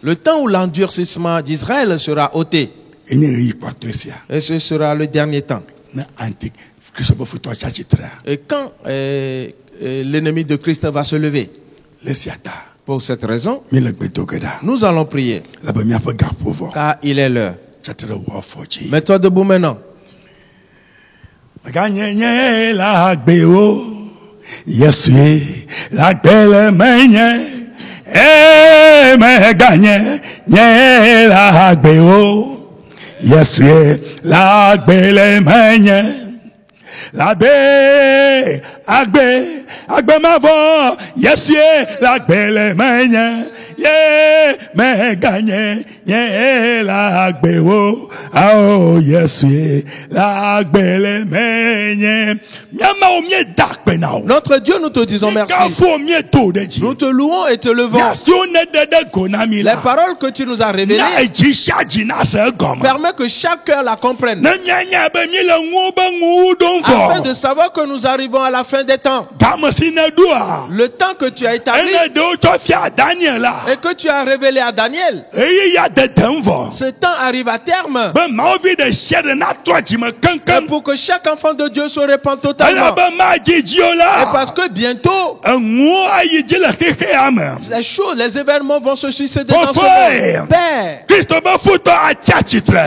Speaker 1: Le temps où l'endurcissement d'Israël sera ôté. Et ce sera le dernier temps. Et quand l'ennemi de Christ va se lever. Pour cette raison, nous allons prier. Car il est l'heure. Mets-toi debout maintenant.
Speaker 2: Yes, la belle magne, la belle, agbe ma voix, yes, la belle magne, yeah, me gagne, yeah, la agbewo, oh, yes, la belle magne.
Speaker 1: Notre Dieu, nous te disons merci. Nous te louons et te levons. Les paroles que tu nous as révélées permettent que chaque cœur la comprenne. Afin de savoir que nous arrivons à la fin des temps. Le temps que tu as établi et que tu as révélé à Daniel. Ce temps arrive à terme. Et pour que chaque enfant de Dieu se répande totalement. Et parce que bientôt, les choses, les événements vont se succéder dans ce monde. Père,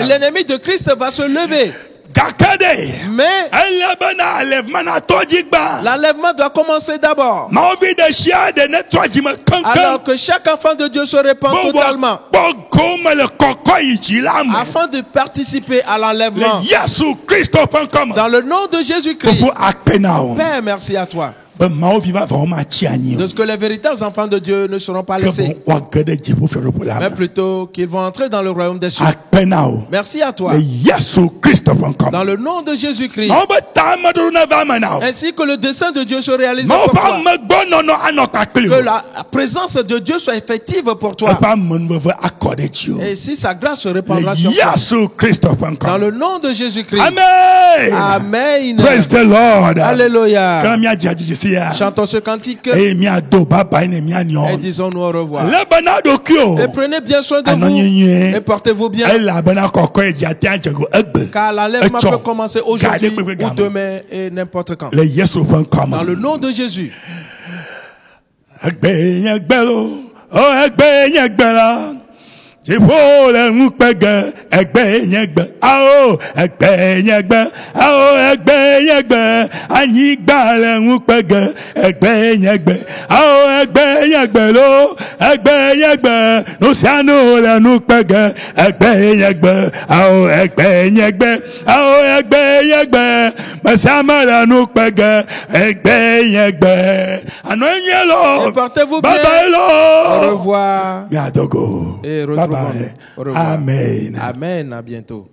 Speaker 1: l'ennemi de Christ va se lever. Mais l'enlèvement doit commencer d'abord. Alors que chaque enfant de Dieu se répand totalement. Afin de participer à l'enlèvement. Dans le nom de Jésus-Christ. Père, merci à toi. De ce que les véritables enfants de Dieu ne seront pas laissés, mais plutôt qu'ils vont entrer dans le royaume des cieux. Merci à toi. Dans le nom de Jésus-Christ. Ainsi que le dessein de Dieu se réalise pour toi. Que la présence de Dieu soit effective pour toi. Et si sa grâce se répandra sur toi. Dans le nom de Jésus-Christ.
Speaker 2: Amen.
Speaker 1: Amen.
Speaker 2: Praise the Lord.
Speaker 1: Alléluia. Chantons ce cantique et disons-nous au revoir. Et prenez bien soin de vous et portez-vous bien. Car l'enlèvement peut commencer aujourd'hui ou demain et n'importe quand. Dans le nom de Jésus. Jipole mukpege egbe nyegbe ao egbe nyegbe ao egbe nyegbe anyigba le mukpege egbe nyegbe ao egbe nyegbe lo egbe nyegbe nusiano le mukpege egbe nyegbe ao egbe nyegbe ao egbe nyegbe masama le mukpege egbe nyegbe anoyelo portez-vous bien. Au revoir. Miadogo. Et retrouvons-nous. Au revoir. Amen. Amen. À bientôt.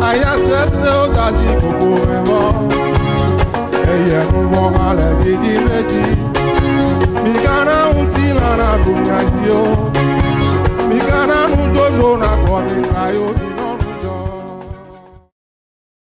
Speaker 3: Aya sese o dasi koko ewo, eye nuwo ale didi reji. Mikana unti lana dunya jio, mikana nujojo na koni krayo.